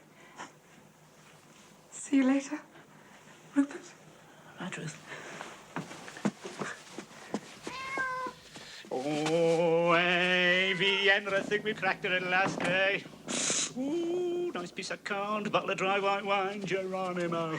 See you later, Rupert. Right, Ruth. Oh, Vienna, I think we cracked it at last day. Ooh, nice piece of corn, bottle of dry white wine, Geronimo.